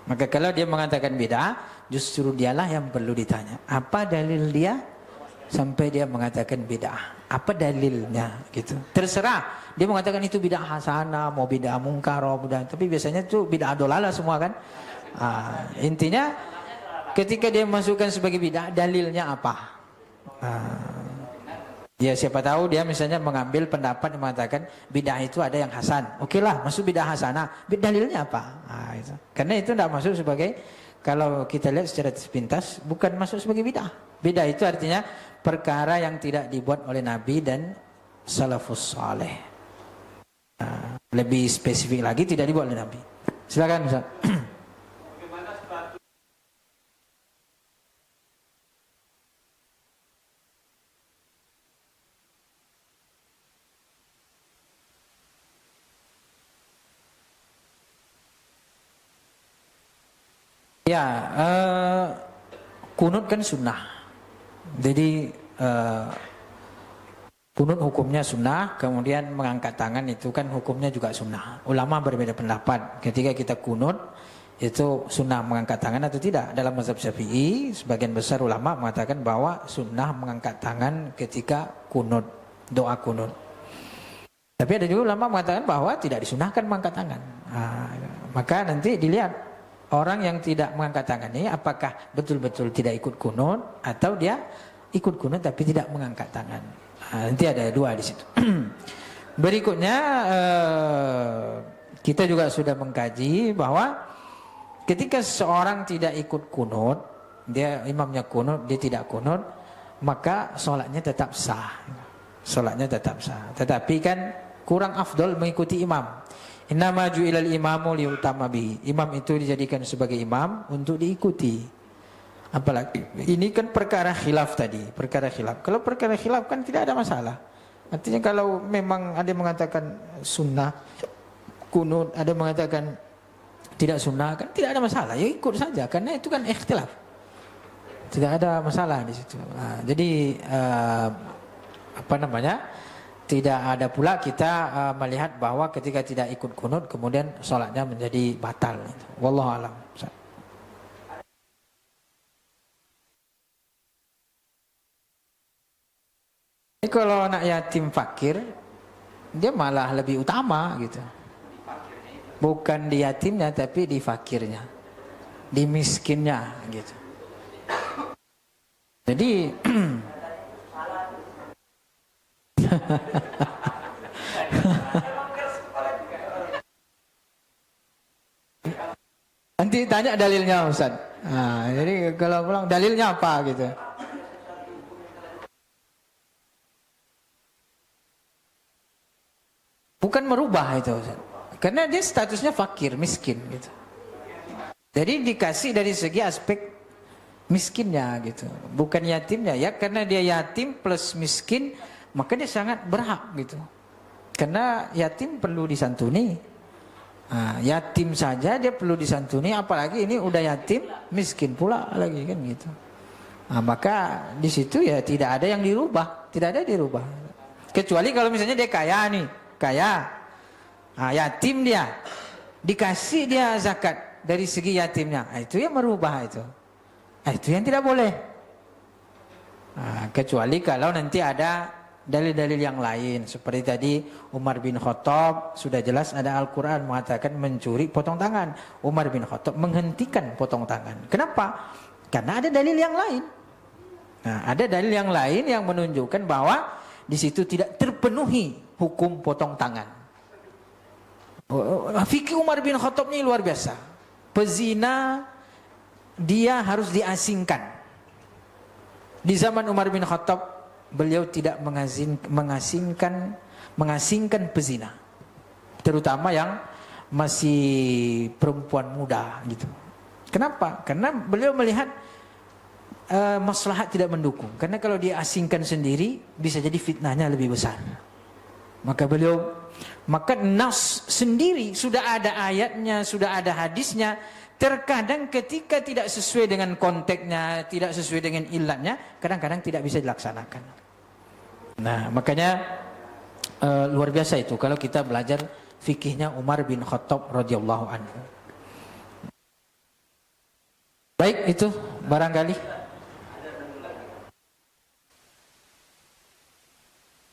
Maka kalau dia mengatakan bid'ah, justru dialah yang perlu ditanya. Apa dalil dia sampai dia mengatakan bid'ah? Apa dalilnya gitu? Terserah. Dia mengatakan itu bid'ah hasanah, mau bid'ah mungkar, tapi biasanya itu bid'ah dolalah semua kan. Intinya ketika dia masukkan sebagai bid'ah, dalilnya apa? Ya siapa tahu dia misalnya mengambil pendapat yang mengatakan bid'ah itu ada yang hasan. Oke lah, masuk bid'ah hasanah. Dalilnya apa? Itu. Karena itu tidak masuk sebagai, kalau kita lihat secara sepintas, bukan masuk sebagai bid'ah. Bid'ah itu artinya perkara yang tidak dibuat oleh Nabi dan salafus saleh. Lebih spesifik lagi, tidak dibuat oleh Nabi. Silakan Ustaz. Ya, kunut kan sunnah. Jadi kunut hukumnya sunnah, kemudian mengangkat tangan itu kan hukumnya juga sunnah. Ulama berbeda pendapat ketika kita kunut itu sunnah mengangkat tangan atau tidak. Dalam mazhab Syafi'i, sebagian besar ulama mengatakan bahwa sunnah mengangkat tangan ketika kunut, doa kunut. Tapi ada juga ulama mengatakan bahwa tidak disunahkan mengangkat tangan. Maka nanti dilihat orang yang tidak mengangkat tangan ini apakah betul-betul tidak ikut kunut atau dia ikut kunut tapi tidak mengangkat tangan. Nanti ada dua di situ. Berikutnya kita juga sudah mengkaji bahwa ketika seorang tidak ikut kunut, dia imamnya kunut, dia tidak kunut, maka sholatnya tetap sah. Sholatnya tetap sah. Tetapi kan kurang afdol mengikuti imam. Innama ju'ilal imamu liyutama bihi. Imam itu dijadikan sebagai imam untuk diikuti. Apalagi ini kan perkara khilaf tadi, perkara khilaf. Kalau perkara khilaf kan tidak ada masalah. Artinya kalau memang ada yang mengatakan sunnah kunut, ada yang mengatakan tidak sunnah, kan tidak ada masalah. Ya ikut saja karena itu kan ikhtilaf. Tidak ada masalah di situ. Jadi apa namanya? tidak ada pula kita melihat bahwa ketika tidak ikut kunut kemudian sholatnya menjadi batal. Wallahu a'lam. Kalau anak yatim fakir, dia malah lebih utama gitu. Bukan di yatimnya tapi di fakirnya, di miskinnya gitu. Jadi nanti tanya dalilnya Ustaz. Nah, jadi kalau pulang dalilnya apa gitu. Bukan merubah itu Ustaz. Karena dia statusnya fakir, miskin gitu. Jadi dikasih dari segi aspek miskinnya gitu. Bukan yatimnya ya, karena dia yatim plus miskin, maka dia sangat berhak gitu. Karena yatim perlu disantuni. Nah, yatim saja dia perlu disantuni, apalagi ini udah yatim, miskin pula lagi kan gitu. Nah, maka di situ ya tidak ada yang dirubah, tidak ada dirubah. Kecuali kalau misalnya dia kaya nih, kaya. Nah, yatim dia, dikasih dia zakat dari segi yatimnya, nah, itu yang merubah itu. Nah, itu yang tidak boleh. Nah, kecuali kalau nanti ada dalil-dalil yang lain. Seperti tadi Umar bin Khattab, sudah jelas ada Al-Quran mengatakan mencuri potong tangan. Umar bin Khattab menghentikan potong tangan. Kenapa? Karena ada dalil yang lain. Nah, ada dalil yang lain yang menunjukkan bahwa di situ tidak terpenuhi hukum potong tangan. Fikih Umar bin Khattab ini luar biasa. Pezina dia harus diasingkan. Di zaman Umar bin Khattab beliau tidak mengasingkan pezina, terutama yang masih perempuan muda gitu. Kenapa? Karena beliau melihat maslahat tidak mendukung. Karena kalau dia asingkan sendiri bisa jadi fitnahnya lebih besar. Maka nas sendiri sudah ada ayatnya, sudah ada hadisnya. Terkadang ketika tidak sesuai dengan konteksnya, tidak sesuai dengan ilatnya, kadang-kadang tidak bisa dilaksanakan. Nah, makanya luar biasa itu kalau kita belajar fikihnya Umar bin Khattab radhiyallahu anhu. Baik, itu barangkali.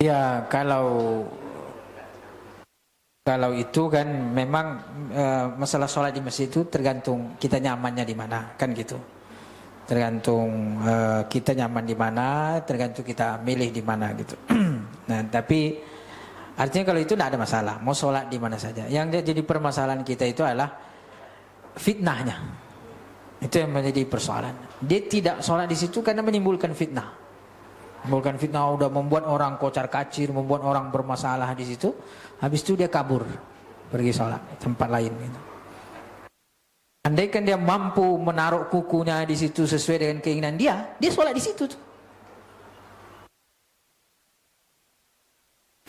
Ya, kalau itu kan memang masalah sholat di masjid itu tergantung kita nyamannya di mana, kan gitu. Tergantung kita nyaman di mana, tergantung kita milih di mana gitu. Nah, tapi artinya kalau itu tidak ada masalah, mau sholat di mana saja. Yang jadi permasalahan kita itu adalah fitnahnya. Itu yang menjadi persoalan. Dia tidak sholat di situ karena menimbulkan fitnah. Menimbulkan fitnah, udah membuat orang kocar kacir, membuat orang bermasalah di situ. Habis itu dia kabur, pergi sholat tempat lain gitu. Andaikan dia mampu menaruh kukunya di situ sesuai dengan keinginan dia sholat di situ tuh.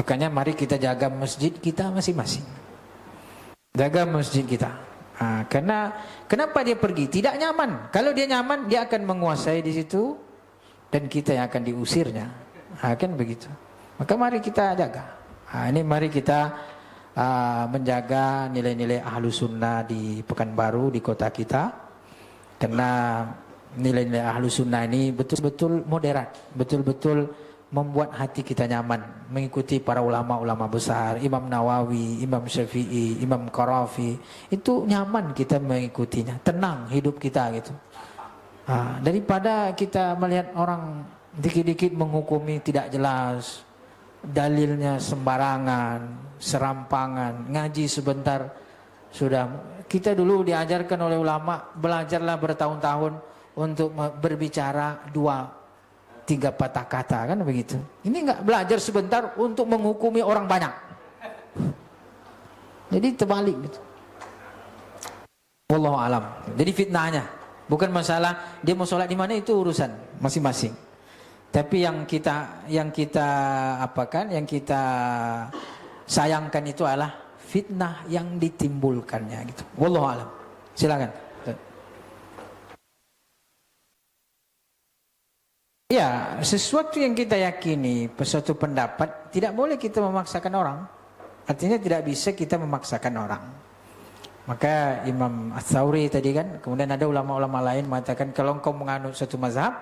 Makanya mari kita jaga masjid kita masing-masing. Jaga masjid kita. Nah, karena kenapa dia pergi? Tidak nyaman. Kalau dia nyaman, dia akan menguasai di situ dan kita yang akan diusirnya. Nah, kan begitu. Maka mari kita jaga. Nah, ini mari kita menjaga nilai-nilai Ahlus Sunnah di Pekanbaru, di kota kita. Karena nilai-nilai Ahlus Sunnah ini betul-betul moderat, betul-betul membuat hati kita nyaman, mengikuti para ulama-ulama besar, Imam Nawawi, Imam Syafi'i, Imam Qarafi. Itu nyaman kita mengikutinya, tenang hidup kita gitu. Daripada kita melihat orang dikit-dikit menghukumi tidak jelas, dalilnya sembarangan, serampangan, ngaji sebentar sudah. Kita dulu diajarkan oleh ulama, belajarlah bertahun-tahun untuk berbicara 2-3 patah kata, kan begitu. Ini enggak belajar sebentar untuk menghukumi orang banyak. Jadi terbalik gitu. Wallahu alam. Jadi fitnahnya bukan masalah dia mau sholat di mana, itu urusan masing-masing. Tapi yang kita sayangkan itu adalah fitnah yang ditimbulkannya gitu. Wallahu alam. Silakan. Iya, Ya, sesuatu yang kita yakini, suatu pendapat, tidak boleh kita memaksakan orang. Artinya tidak bisa kita memaksakan orang. Maka Imam Ats-Tsauri tadi kan, kemudian ada ulama-ulama lain mengatakan kalau engkau menganut suatu mazhab,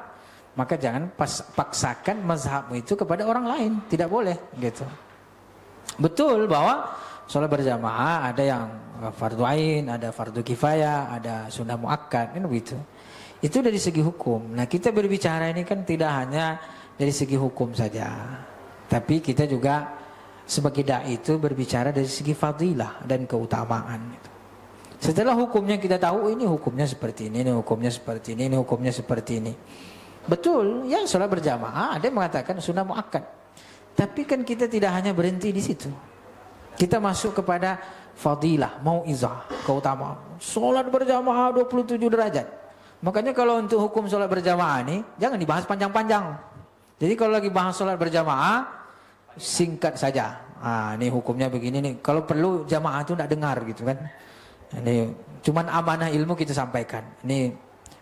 maka jangan paksakan mazhabmu itu kepada orang lain, tidak boleh gitu. Betul bahwa sholat berjamaah ada yang fardu ain, ada fardu kifayah, ada sunnah muakkad, kan begitu. Itu dari segi hukum. Nah, kita berbicara ini kan tidak hanya dari segi hukum saja, tapi kita juga sebagai dai itu berbicara dari segi fadilah dan keutamaan itu. Setelah hukumnya kita tahu, ini hukumnya seperti ini hukumnya seperti ini hukumnya seperti ini. Betul, ya sholat berjamaah ada yang mengatakan sunnah muakkad. Tapi kan kita tidak hanya berhenti di situ. Kita masuk kepada fadilah, mau'izah, keutamaan. Sholat berjamaah 27 derajat. Makanya kalau untuk hukum sholat berjamaah ini jangan dibahas panjang-panjang. Jadi kalau lagi bahas sholat berjamaah singkat saja. Ini hukumnya begini nih. Kalau perlu jamaah itu tidak dengar gitu kan. Ini cuman amanah ilmu kita sampaikan. Ini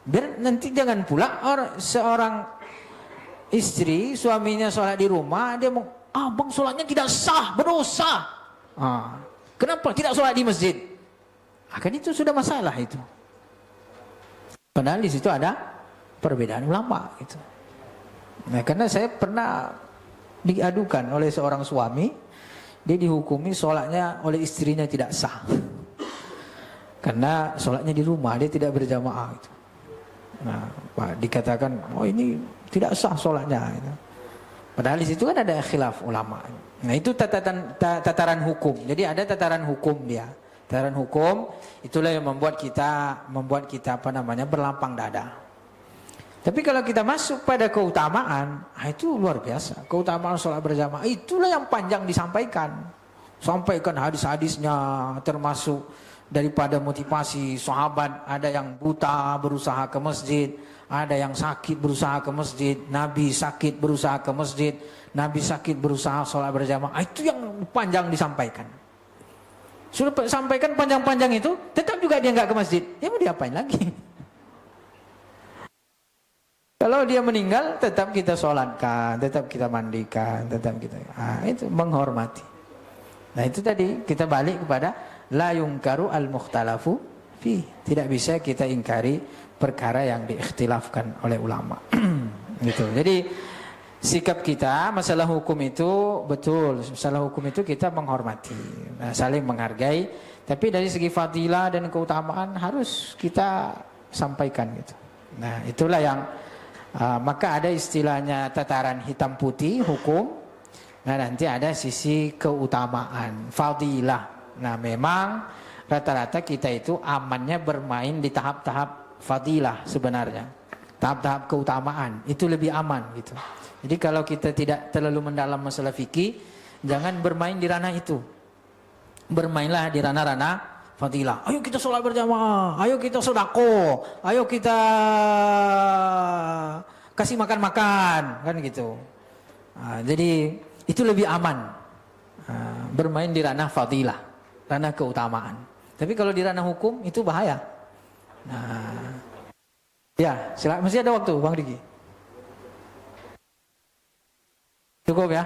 biar nanti jangan pula seorang istri suaminya sholat di rumah dia mau, bang sholatnya tidak sah, berdosa. Kenapa tidak sholat di masjid? Kan itu sudah masalah itu. Padahal di situ ada perbedaan ulama gitu. Nah, karena saya pernah diadukan oleh seorang suami, dia dihukumi sholatnya oleh istrinya tidak sah. Karena sholatnya di rumah, dia tidak berjamaah gitu. Nah, Pak, dikatakan, ini tidak sah sholatnya gitu. Padahal di situ kan ada khilaf ulama. Nah, itu tataran hukum. Jadi ada tataran hukum dia. Tataran hukum itulah yang membuat kita berlapang dada. Tapi kalau kita masuk pada keutamaan, itu luar biasa. Keutamaan sholat berjamaah itulah yang panjang disampaikan. Sampaikan hadis-hadisnya, termasuk daripada motivasi sahabat. Ada yang buta berusaha ke masjid, ada yang sakit berusaha ke masjid, Nabi sakit berusaha ke masjid, Nabi sakit berusaha sholat berjamaah. Itu yang panjang disampaikan. Sudah sampaikan panjang-panjang itu, tetap juga dia nggak ke masjid. Ya mau diapain lagi? Kalau dia meninggal, tetap kita sholatkan, tetap kita mandikan, tetap kita. Itu menghormati. Nah itu tadi kita balik kepada la yungkaru al-mukhtalafu fi. Tidak bisa kita ingkari perkara yang diikhtilafkan oleh ulama. Gitu. Jadi sikap kita masalah hukum itu betul, masalah hukum itu kita menghormati, saling menghargai, tapi dari segi fadilah dan keutamaan harus kita sampaikan gitu. Nah, itulah yang maka ada istilahnya tataran hitam putih hukum. Nah, nanti ada sisi keutamaan, fadilah. Nah, memang rata-rata kita itu amannya bermain di tahap-tahap fadilah sebenarnya. Tahap-tahap keutamaan itu lebih aman gitu. Jadi kalau kita tidak terlalu mendalam masalah fikih, jangan bermain di ranah itu. Bermainlah di ranah-ranah fadilah. Ayo kita sholat berjamaah, ayo kita sedekah, ayo kita kasih makan-makan, kan gitu. Jadi itu lebih aman. Bermain di ranah fadilah, ranah keutamaan. Tapi kalau di ranah hukum itu bahaya. Ya, silakan, masih ada waktu, Bang Diki. Cukup ya?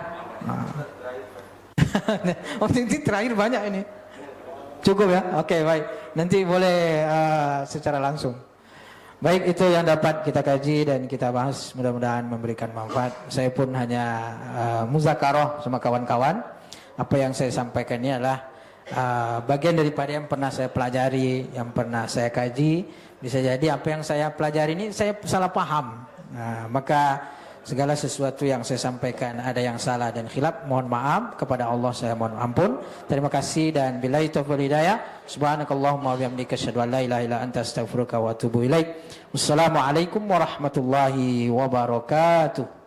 Ini terakhir banyak ini. Cukup ya? Oke, baik. Nanti boleh secara langsung. Baik, itu yang dapat kita kaji dan kita bahas. Mudah-mudahan memberikan manfaat. Saya pun hanya muzakarah sama kawan-kawan. Apa yang saya sampaikan ini adalah bagian daripada yang pernah saya pelajari, yang pernah saya kaji. Bisa jadi apa yang saya pelajari ini saya salah paham. Maka segala sesuatu yang saya sampaikan ada yang salah dan khilaf, mohon maaf kepada Allah, saya mohon ampun. Terima kasih dan billahi taufiq wal hidayah. Subhanakallahumma wa bihamdika asyhadu an la ilaha illa anta astaghfiruka wa atubu ilaik. Wassalamualaikum warahmatullahi wabarakatuh.